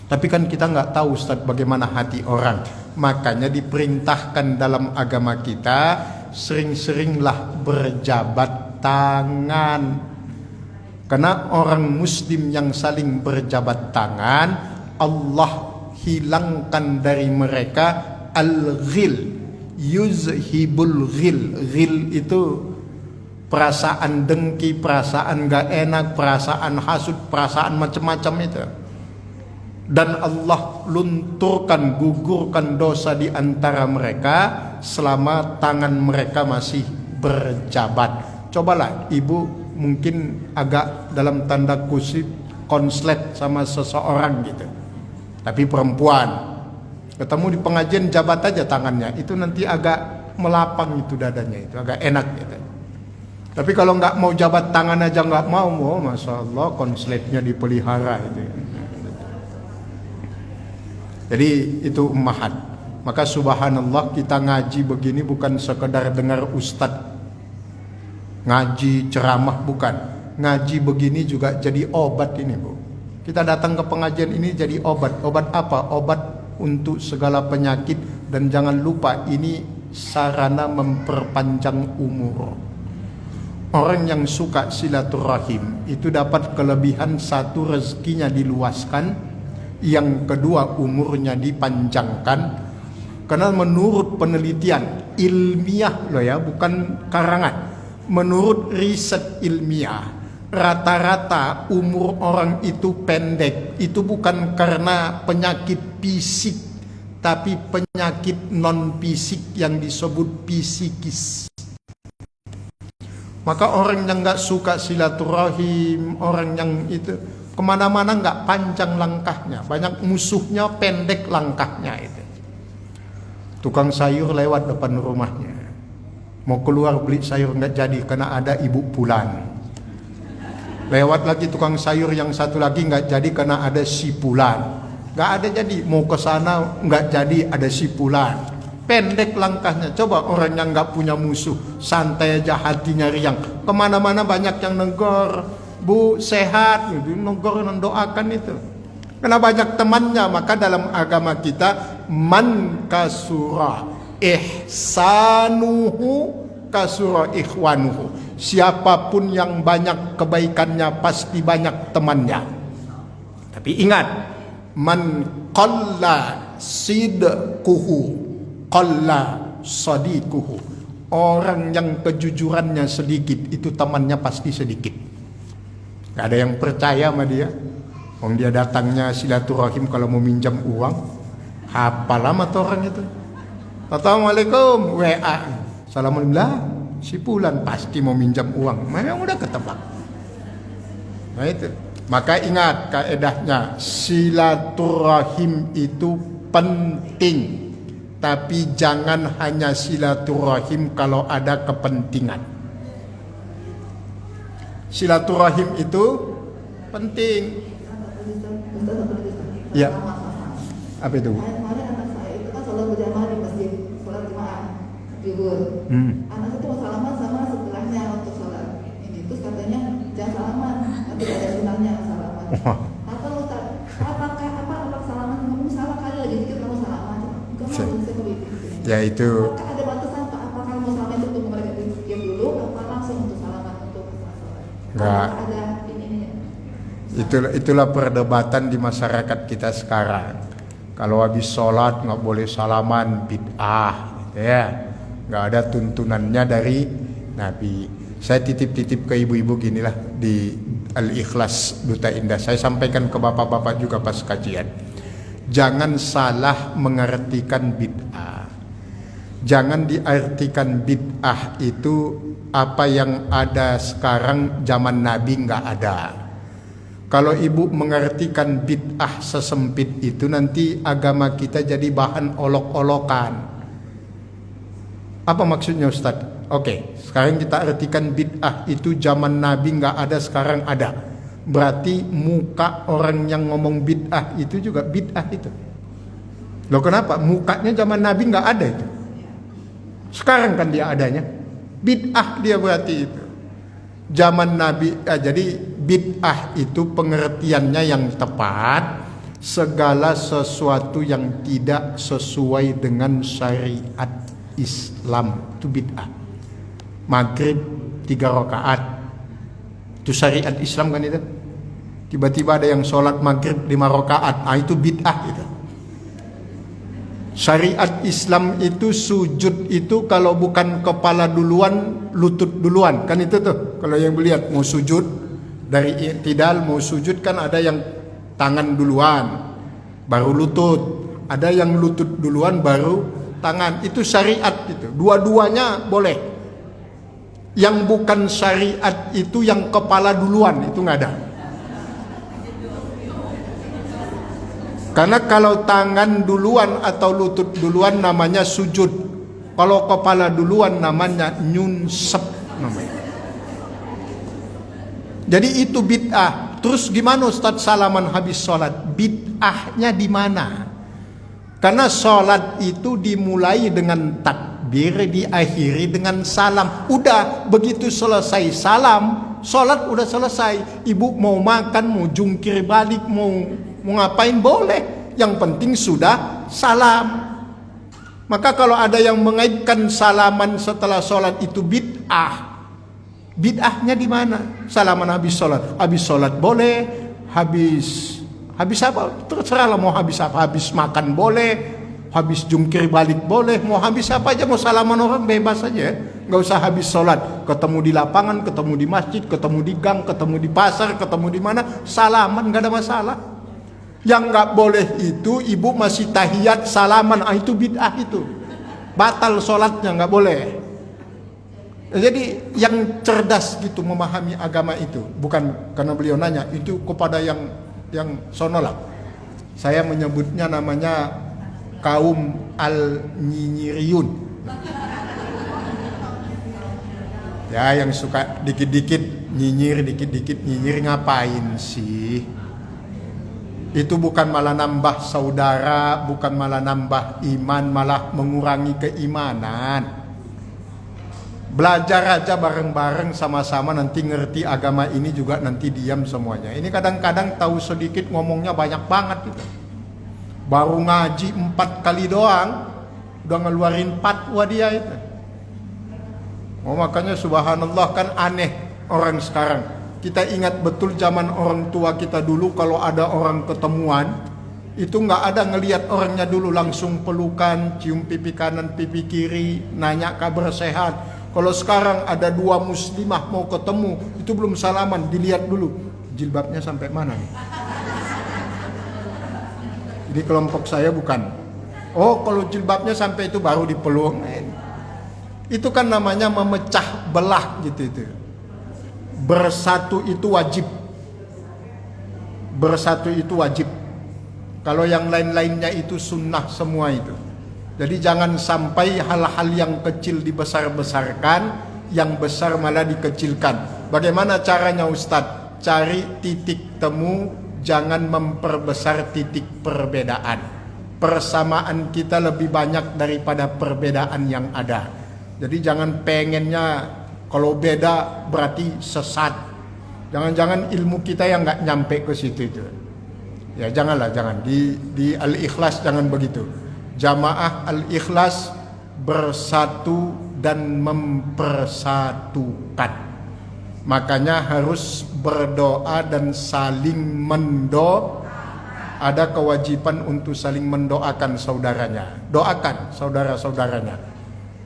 Tapi kan kita nggak tahu Ustaz bagaimana hati orang. Makanya diperintahkan dalam agama kita, sering-seringlah berjabat tangan. Karena orang muslim yang saling berjabat tangan, Allah hilangkan dari mereka al-ghil, yuzhibul ghil. Ghil itu perasaan dengki, perasaan gak enak, perasaan hasud, perasaan macam-macam itu. Dan Allah lunturkan, gugurkan dosa di antara mereka selama tangan mereka masih berjabat. Cobalah ibu mungkin agak dalam tanda kutip konslet sama seseorang gitu, tapi perempuan, ketemu di pengajian jabat aja tangannya, itu nanti agak melapang itu dadanya, itu agak enak gitu. Tapi kalau nggak mau jabat tangan aja nggak mau, masya Allah konsletnya dipelihara itu ya. Jadi itu ummahat. Maka subhanallah, kita ngaji begini bukan sekedar dengar ustadz ngaji ceramah, bukan. Ngaji begini juga jadi obat ini Bu. Kita datang ke pengajian ini jadi obat. Obat apa? Obat untuk segala penyakit. Dan jangan lupa ini sarana memperpanjang umur. Orang yang suka silaturahim itu dapat kelebihan, satu, rezekinya diluaskan. Yang kedua, umurnya dipanjangkan. Karena menurut penelitian ilmiah loh ya, bukan karangan. Menurut riset ilmiah, rata-rata umur orang itu pendek itu bukan karena penyakit fisik, tapi penyakit non fisik yang disebut psikis. Maka orang yang nggak suka silaturahim, orang yang itu kemana-mana nggak panjang langkahnya, banyak musuhnya, pendek langkahnya itu. Tukang sayur lewat depan rumahnya, mau keluar beli sayur nggak jadi karena ada ibu pulan. Lewat lagi tukang sayur yang satu lagi nggak jadi karena ada si pulan. Nggak ada jadi, mau ke sana nggak jadi, ada si pulan. Pendek langkahnya. Coba orang yang nggak punya musuh, santai aja hatinya riang. Kemana-mana banyak yang negor, bu sehat, gitu, negor mendoakan itu. Karena banyak temannya. Maka dalam agama kita, man kasura ihsanuhu kasura ikhwanuhu. Siapapun yang banyak kebaikannya pasti banyak temannya. Tapi ingat, man qalla sidquhu qalla sadiquhu. Orang yang kejujurannya sedikit itu temannya pasti sedikit. Gak ada yang percaya sama dia. Dia datangnya silaturahim kalau mau minjam uang, hafal lama tuh orang itu. Assalamualaikum, WA. Assalamualaikum, si Pulan pasti mau minjam uang. Memang udah ketebak. Nah itu. Maka ingat kaedahnya, silaturahim itu penting. Tapi jangan hanya silaturahim kalau ada kepentingan. Silaturahim itu penting. Ya. Apa itu? Kemarin anak saya itu kan sholat berjamaah di masjid, sholat jemaah zuhur. Anak itu mau salaman sama sebelahnya untuk sholat ini, terus katanya jangan salaman, nanti ada sunahnya salaman. Apa Ustaz? Apa salaman? Kamu salah kali lagi dikit kamu salaman. Ya itu. Apakah ada batasan Pak? Apakah mau salaman itu untuk mereka diam dulu, apa langsung untuk salaman untuk sholat? Enggak. Ada ini. Itulah perdebatan di masyarakat kita sekarang. Kalau habis sholat nggak boleh salaman, bid'ah, gitu ya. Nggak ada tuntunannya dari Nabi. Saya titip-titip ke ibu-ibu ginilah di Al-Ikhlas Duta Indah. Saya sampaikan ke bapak-bapak juga pas kajian. Jangan salah mengartikan bid'ah. Jangan diartikan bid'ah itu apa yang ada sekarang zaman Nabi nggak ada. Kalau ibu mengartikan bid'ah sesempit itu, nanti agama kita jadi bahan olok-olokan. Apa maksudnya Ustadz? Oke, sekarang kita artikan bid'ah itu zaman Nabi nggak ada, sekarang ada. Berarti muka orang yang ngomong bid'ah itu juga bid'ah itu. Loh kenapa? Mukanya zaman Nabi nggak ada itu. Sekarang kan dia adanya. Bid'ah dia berarti itu. Zaman Nabi, jadi bid'ah itu pengertiannya yang tepat, segala sesuatu yang tidak sesuai dengan syariat Islam itu bid'ah. Maghrib 3 rakaat itu syariat Islam kan itu. Tiba-tiba ada yang sholat maghrib 5 rakaat, itu bid'ah itu. Syariat Islam itu sujud itu kalau bukan kepala duluan, lutut duluan. Kan itu tuh. Kalau yang melihat mau sujud dari i'tidal mau sujud kan ada yang tangan duluan baru lutut. Ada yang lutut duluan baru tangan. Itu syariat itu. Dua-duanya boleh. Yang bukan syariat itu yang kepala duluan itu nggak ada. Karena kalau tangan duluan atau lutut duluan namanya sujud. Kalau kepala duluan namanya nyunsep namanya. Jadi itu bid'ah. Terus gimana Ustaz salaman habis sholat? Bid'ahnya di mana? Karena sholat itu dimulai dengan takbir, diakhiri dengan salam. Udah begitu selesai salam, sholat udah selesai. Ibu mau makan, mau jungkir balik, mau ngapain boleh, yang penting sudah salam. Maka kalau ada yang mengaitkan salaman setelah sholat itu bid'ah, bid'ahnya di mana? Salaman habis sholat boleh, habis apa? Terserahlah mau habis apa, habis makan boleh, habis jungkir balik boleh, mau habis apa aja, mau salaman orang bebas aja. Nggak usah habis sholat, ketemu di lapangan, ketemu di masjid, ketemu di gang, ketemu di pasar, ketemu di mana, salaman, nggak ada masalah. Yang nggak boleh itu ibu masih tahiyat salaman, itu bid'ah itu, batal sholatnya, nggak boleh. Jadi yang cerdas gitu memahami agama itu, bukan karena beliau nanya, itu kepada yang sonolak. Saya menyebutnya namanya kaum al-nyinyiriyun. Ya, yang suka dikit-dikit nyinyir, ngapain sih? Itu bukan malah nambah saudara, bukan malah nambah iman, malah mengurangi keimanan. Belajar aja bareng-bareng sama-sama, nanti ngerti agama ini juga, nanti diam semuanya. Ini kadang-kadang tahu sedikit ngomongnya banyak banget gitu. Baru ngaji 4 kali doang udah ngeluarin fatwa dia itu. Makanya subhanallah, kan aneh orang sekarang. Kita ingat betul zaman orang tua kita dulu, kalau ada orang ketemuan itu nggak ada ngelihat orangnya dulu, langsung pelukan, cium pipi kanan pipi kiri, nanya kabar sehat. Kalau sekarang ada 2 muslimah mau ketemu, itu belum salaman, dilihat dulu jilbabnya sampai mana nih. Jadi kelompok saya bukan. Oh, kalau jilbabnya sampai itu baru dipeluk. Itu kan namanya memecah belah gitu itu. Bersatu itu wajib. Bersatu itu wajib. Kalau yang lain-lainnya itu sunnah semua itu. Jadi jangan sampai hal-hal yang kecil dibesar-besarkan, yang besar malah dikecilkan. Bagaimana caranya Ustadz? Cari titik temu, jangan memperbesar titik perbedaan. Persamaan kita lebih banyak daripada perbedaan yang ada. Jadi jangan pengennya kalau beda berarti sesat. Jangan-jangan ilmu kita yang nggak nyampe ke situ itu. Ya janganlah, jangan. Di Al-Ikhlas jangan begitu. Jamaah Al-Ikhlas bersatu dan mempersatukan. Makanya harus berdoa dan saling mendoa. Ada kewajiban untuk saling mendoakan saudaranya. Doakan saudara-saudaranya.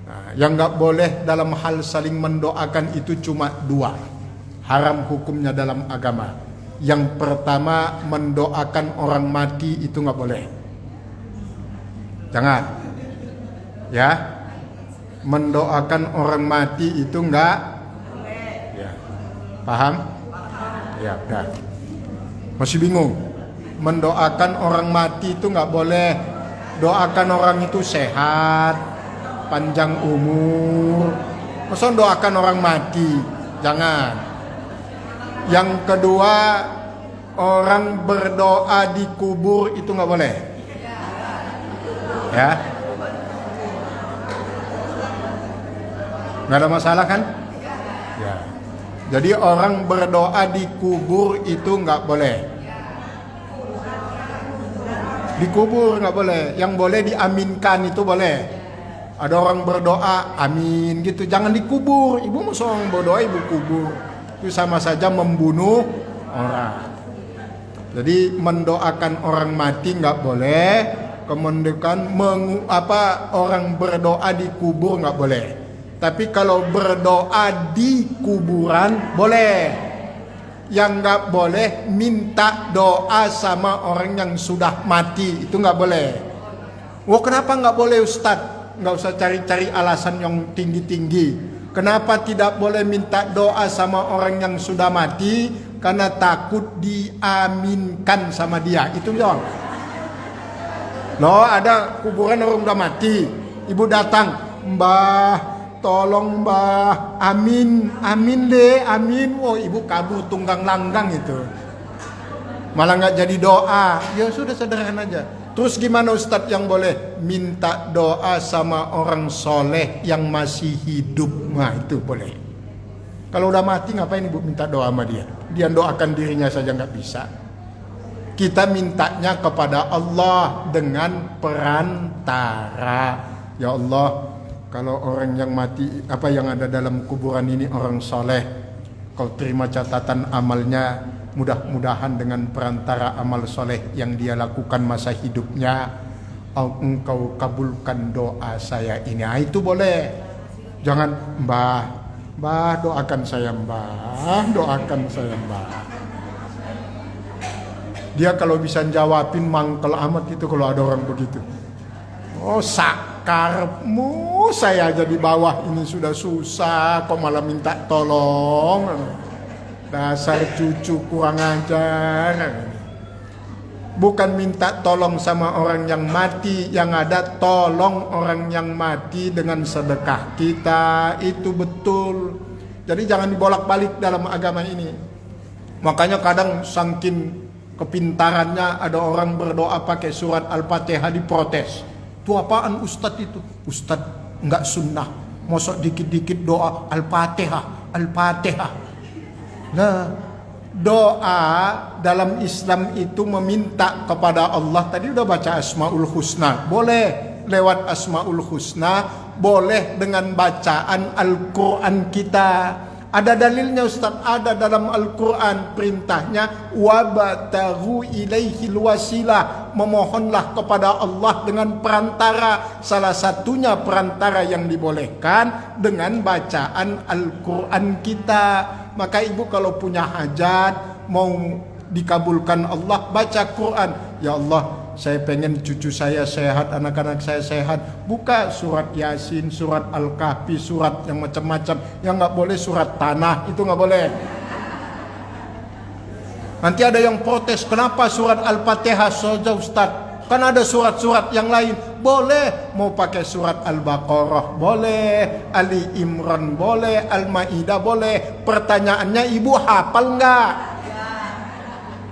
Nah, yang nggak boleh dalam hal saling mendoakan itu cuma 2. Haram hukumnya dalam agama. Yang pertama, mendoakan orang mati itu nggak boleh. Jangan. Ya. Mendoakan orang mati itu nggak. Ya. Paham? Ya, udah. Masih bingung? Mendoakan orang mati itu nggak boleh. Doakan orang itu sehat, panjang umur. Masa doakan orang mati? Jangan. Yang kedua, orang berdoa di kubur itu nggak boleh. Ya, nggak ada masalah kan? Ya. Jadi orang berdoa di kubur itu nggak boleh. Di kubur nggak boleh. Yang boleh diaminkan itu boleh. Ada orang berdoa amin gitu, jangan dikubur. Ibu mau orang berdoa ibu kubur, itu sama saja membunuh orang. Jadi mendoakan orang mati nggak boleh. Kemudian orang berdoa di kubur nggak boleh. Tapi kalau berdoa di kuburan boleh. Yang nggak boleh minta doa sama orang yang sudah mati, itu nggak boleh. Wah, kenapa nggak boleh Ustadz? Nggak usah cari-cari alasan yang tinggi-tinggi. Kenapa tidak boleh minta doa sama orang yang sudah mati? Karena takut diaminkan sama dia. Itu doang. Loh, ada kuburan orang udah mati, ibu datang, Mbah, tolong Mbah, amin, amin deh, amin. Oh, ibu kabur tunggang langgang itu, malah nggak jadi doa. Ya sudah, sederhana aja. Terus gimana Ustadz yang boleh? Minta doa sama orang soleh yang masih hidup, nah itu boleh. Kalau udah mati ngapain ibu minta doa sama dia? Dia doakan dirinya saja nggak bisa. Kita mintanya kepada Allah dengan perantara. Ya Allah, kalau orang yang mati, yang ada dalam kuburan ini orang soleh, Kau terima catatan amalnya, mudah-mudahan dengan perantara amal soleh yang dia lakukan masa hidupnya, Engkau kabulkan doa saya ini. Itu boleh. Jangan Mbah doakan saya Mbah, doakan saya Mbah. Dia kalau bisa jawabin mangkel amat itu kalau ada orang begitu. Oh sakarmu, saya aja di bawah ini sudah susah, kok malah minta tolong. Dasar cucu kurang ajar. Bukan minta tolong sama orang yang mati, yang ada tolong orang yang mati dengan sedekah kita, itu betul. Jadi jangan dibolak-balik dalam agama ini. Makanya kadang saking kepintarannya ada orang berdoa pakai surat Al-Fatihah diprotes. Itu apaan Ustadz itu? Ustadz enggak sunnah, mosok dikit-dikit doa Al-Fatihah, Al-Fatihah. Nah, doa dalam Islam itu meminta kepada Allah. Tadi udah baca Asmaul Husna, boleh lewat Asmaul Husna, boleh dengan bacaan Al-Quran kita. Ada dalilnya Ustaz, ada dalam Al-Quran perintahnya wabtaghu ilaihil wasilah, memohonlah kepada Allah dengan perantara. Salah satunya perantara yang dibolehkan dengan bacaan Al-Quran kita. Maka ibu kalau punya hajat, mau dikabulkan Allah, baca Quran. Ya Allah, saya pengen cucu saya sehat, anak-anak saya sehat. Buka surat Yasin, surat Al-Kahfi, surat yang macam-macam. Yang nggak boleh surat tanah, itu nggak boleh. Nanti ada yang protes, kenapa surat Al-Fatihah saja Ustaz? Kan ada surat-surat yang lain. Boleh, mau pakai surat Al-Baqarah boleh, Ali Imran boleh, Al-Maidah boleh. Pertanyaannya, ibu hafal nggak?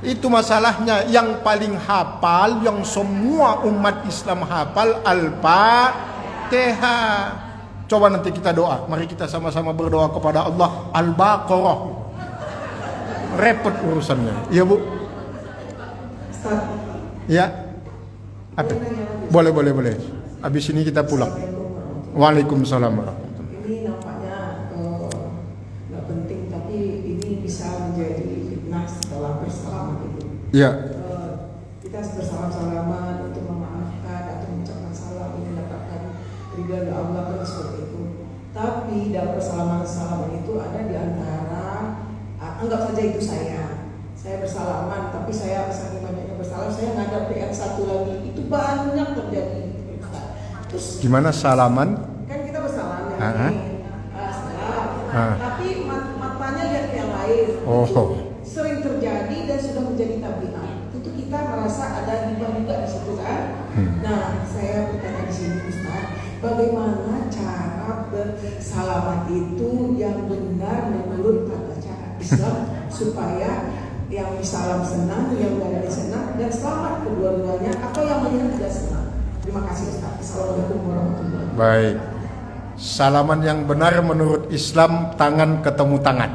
Itu masalahnya. Yang paling hafal, yang semua umat Islam hafal, Al-Fatihah. Coba nanti kita doa. Mari kita sama-sama berdoa kepada Allah. Al-Baqarah. Repot urusannya. Iya Bu? Ustaz. Ya. Apa? Boleh. Habis ini kita pulang. Waalaikumsalam warahmatullahi. Ini nampaknya nggak penting, tapi ini bisa menjadi fitnah setelah bersalaman itu. Ya. Kita bersalam-salaman untuk memaafkan atau mengucapkan salam, ini mendapatkan ridha Allah dan seperti itu. Tapi dalam bersalaman-salaman itu ada di antara anggap saja itu saya bersalaman, tapi saya saking banyaknya bersalam, saya ngadap yang satu lagi, itu banyak terjadi. Terus Gimana salaman? kan kita bersalam salam, tapi matanya lihat yang lain. Oh. Itu sering terjadi dan sudah menjadi tabiat. Itu kita merasa ada hibah juga di situ kan. Nah, saya bertanya di sini Ustaz, bagaimana cara bersalaman itu yang benar menurut tata cara Islam supaya yang disalam senang, yang berada senang, dan selamat kedua-duanya. Apa yang melihat tidak senang? Terima kasih Ustaz. Assalamualaikum warahmatullahi wabarakatuh. Baik. Salaman yang benar menurut Islam, tangan ketemu tangan.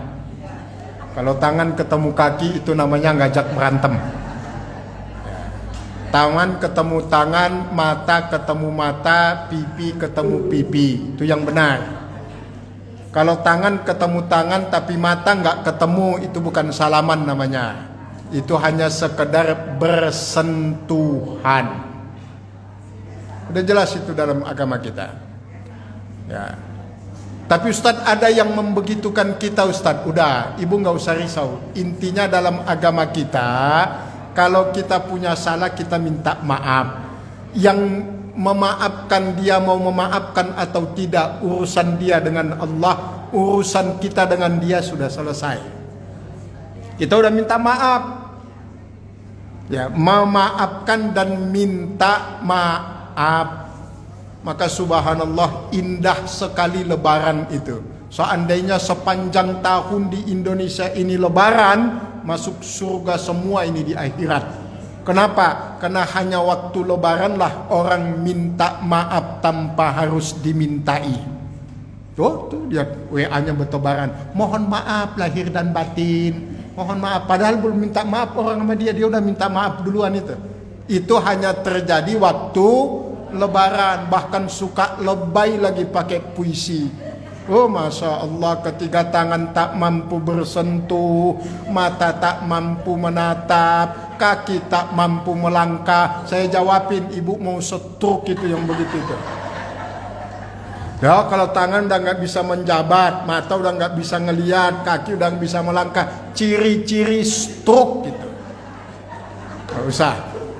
Kalau tangan ketemu kaki itu namanya ngajak berantem. Tangan ketemu tangan, mata ketemu mata, pipi ketemu pipi. Itu yang benar. Kalau tangan ketemu tangan tapi mata nggak ketemu, itu bukan salaman namanya. Itu hanya sekedar bersentuhan. Udah jelas itu dalam agama kita. Ya. Tapi Ustadz, ada yang membegitukan kita Ustadz. Udah, ibu nggak usah risau. Intinya dalam agama kita, kalau kita punya salah kita minta maaf. Yang memaafkan dia mau memaafkan atau tidak, urusan dia dengan Allah, urusan kita dengan dia sudah selesai. Kita udah minta maaf. Ya, memaafkan dan minta maaf. Maka subhanallah, indah sekali lebaran itu. Seandainya sepanjang tahun di Indonesia ini lebaran, masuk surga semua ini di akhirat. Kenapa? Karena hanya waktu lebaranlah orang minta maaf tanpa harus dimintai. Tuh dia WA-nya bertebaran. Mohon maaf lahir dan batin. Mohon maaf. Padahal belum minta maaf orang sama dia udah minta maaf duluan itu. Itu hanya terjadi waktu lebaran. Bahkan suka lebay lagi pakai puisi. Oh Masya Allah, ketika tangan tak mampu bersentuh, mata tak mampu menatap, kaki tak mampu melangkah. Saya jawabin, ibu mau stroke itu yang begitu itu. Ya, kalau tangan udah nggak bisa menjabat, mata udah nggak bisa ngelihat, kaki udah nggak bisa melangkah, ciri-ciri stroke gitu. Nggak usah.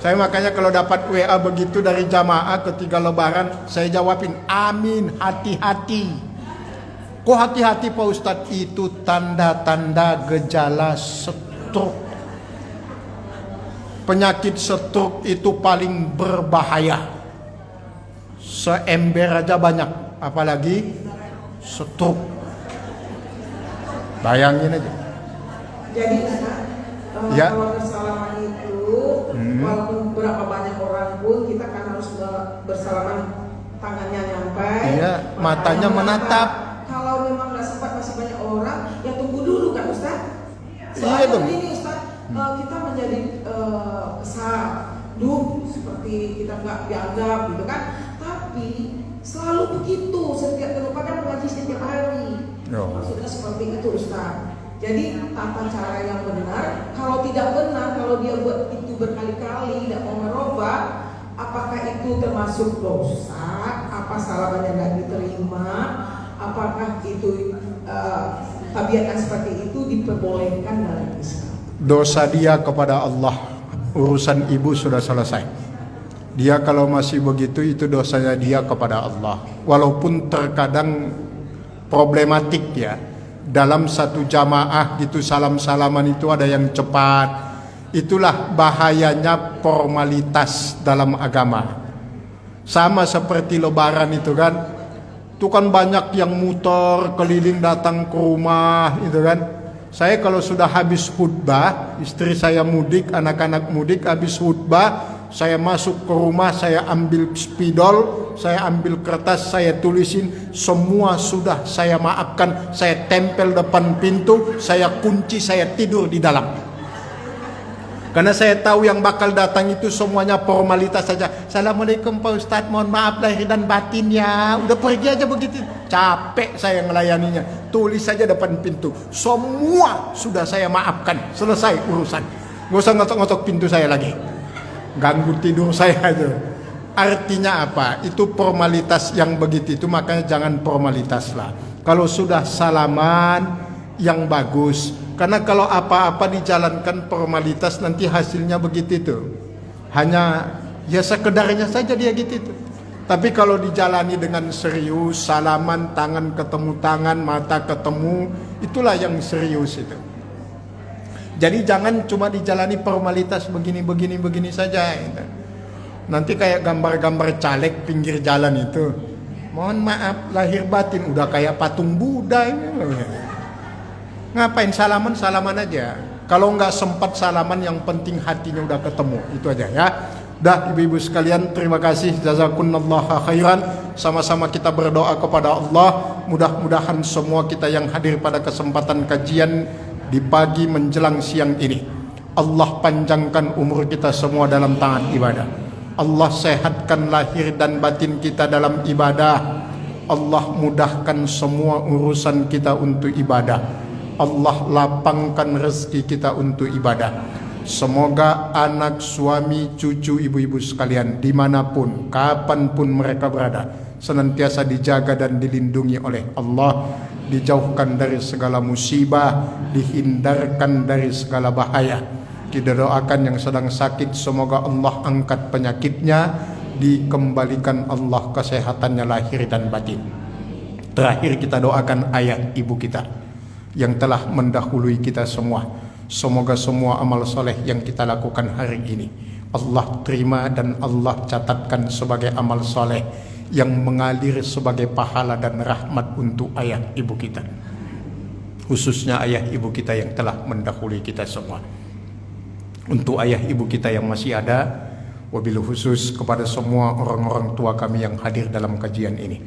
Saya makanya kalau dapat WA begitu dari jamaah ketika lebaran, saya jawabin, amin, hati-hati. Kok hati-hati Pak Ustadz? Itu tanda-tanda gejala stroke. Penyakit stroke itu paling berbahaya. Seember aja banyak, apalagi stroke. Bayangin aja. Jadi Ustaz, Ya. kalau bersalaman itu walaupun berapa banyak orang pun kita kan harus bersalaman, tangannya nyampai, Iya, matanya menatap. Kalau memang nggak sempat masih banyak orang, ya tunggu dulu kan Ustaz. Iya, dong. Ini Ustaz, kita menjadi saduh seperti kita nggak dianggap gitu kan. Tapi selalu begitu, setiap kadang mengaji setiap hari. Oh. Maksudnya seperti itu Ustaz. Jadi tata cara yang benar, kalau tidak benar, kalau dia buat itu berkali-kali tidak mau merubah, apakah itu termasuk dosa? Apa salamannya nggak diterima? Apakah itu tabiat seperti itu diperbolehkan dalam Islam? Dosa dia kepada Allah, urusan ibu sudah selesai. Dia kalau masih begitu, itu dosanya dia kepada Allah. Walaupun terkadang problematik ya, dalam satu jamaah gitu salam-salaman itu ada yang cepat. Itulah bahayanya formalitas dalam agama. Sama seperti lebaran itu kan banyak yang muter keliling datang ke rumah itu kan. Saya kalau sudah habis khutbah, istri saya mudik, anak-anak mudik, habis khutbah, saya masuk ke rumah, saya ambil spidol, saya ambil kertas, saya tulisin, semua sudah saya maafkan, saya tempel depan pintu, saya kunci, saya tidur di dalam. Karena saya tahu yang bakal datang itu semuanya formalitas saja. Assalamualaikum Pak Ustadz, mohon maaf lahir dan batin ya. Udah pergi aja begitu. Capek saya ngelayaninya. Tulis saja depan pintu. Semua sudah saya maafkan. Selesai urusan. Gak usah ngotok-ngotok pintu saya lagi. Ganggu tidur saya aja. Artinya apa? Itu formalitas yang begitu itu. Makanya jangan formalitas lah. Kalau sudah salaman yang bagus. Karena kalau apa-apa dijalankan formalitas nanti hasilnya begitu itu. Hanya ya sekedarnya saja dia gitu itu. Tapi kalau dijalani dengan serius, salaman, tangan ketemu tangan, mata ketemu, itulah yang serius itu. Jadi jangan cuma dijalani formalitas begini saja gitu. Nanti kayak gambar-gambar caleg pinggir jalan itu. Mohon maaf lahir batin udah kayak patung Buddha ini. Ngapain salaman aja. Kalau nggak sempat salaman, yang penting hatinya udah ketemu. Itu aja ya. Dah ibu-ibu sekalian, terima kasih. Jazakumullah khairan. Sama-sama kita berdoa kepada Allah. Mudah-mudahan semua kita yang hadir pada kesempatan kajian di pagi menjelang siang ini, Allah panjangkan umur kita semua dalam taat ibadah. Allah sehatkan lahir dan batin kita dalam ibadah. Allah mudahkan semua urusan kita untuk ibadah. Allah lapangkan rezeki kita untuk ibadah. Semoga anak, suami, cucu, ibu-ibu sekalian dimanapun, kapanpun mereka berada, senantiasa dijaga dan dilindungi oleh Allah, dijauhkan dari segala musibah, dihindarkan dari segala bahaya. Kita doakan yang sedang sakit, semoga Allah angkat penyakitnya, dikembalikan Allah kesehatannya lahir dan batin. Terakhir kita doakan ayah ibu kita yang telah mendahului kita semua. Semoga semua amal soleh yang kita lakukan hari ini Allah terima dan Allah catatkan sebagai amal soleh yang mengalir sebagai pahala dan rahmat untuk ayah ibu kita, khususnya ayah ibu kita yang telah mendahului kita semua. Untuk ayah ibu kita yang masih ada, wabil khusus kepada semua orang-orang tua kami yang hadir dalam kajian ini,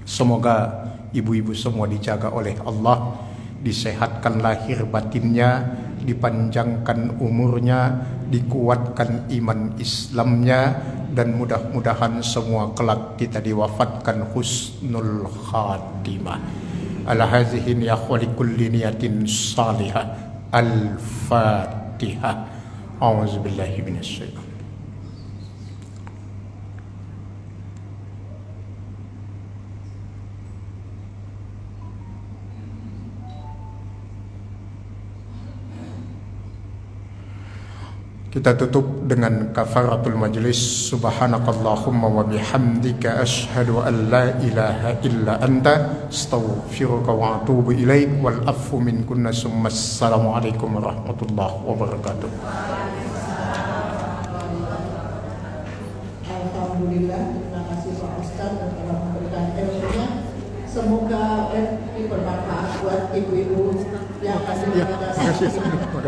semoga ibu-ibu semua dijaga oleh Allah, disehatkan lahir batinnya, dipanjangkan umurnya, dikuatkan iman Islamnya, dan mudah-mudahan semua kelak kita diwafatkan husnul khatimah. Ala hazihin ya khali kulli niyatin salihah. Al-Fatihah. A'udzubillahi minasyaitonir. Kita tutup dengan kafaratul majlis. Subhanakallahumma wa bihamdika asyhadu an la ilaha illa anta astaghfiruka wa atubu ilaik wal afu minkunna summa assalamualaikum warahmatullahi wabarakatuh. Alhamdulillah, terima kasih Pak Ustaz dan telah memberikan ilmunya. Semoga bermanfaat buat ibu-ibu yang ada di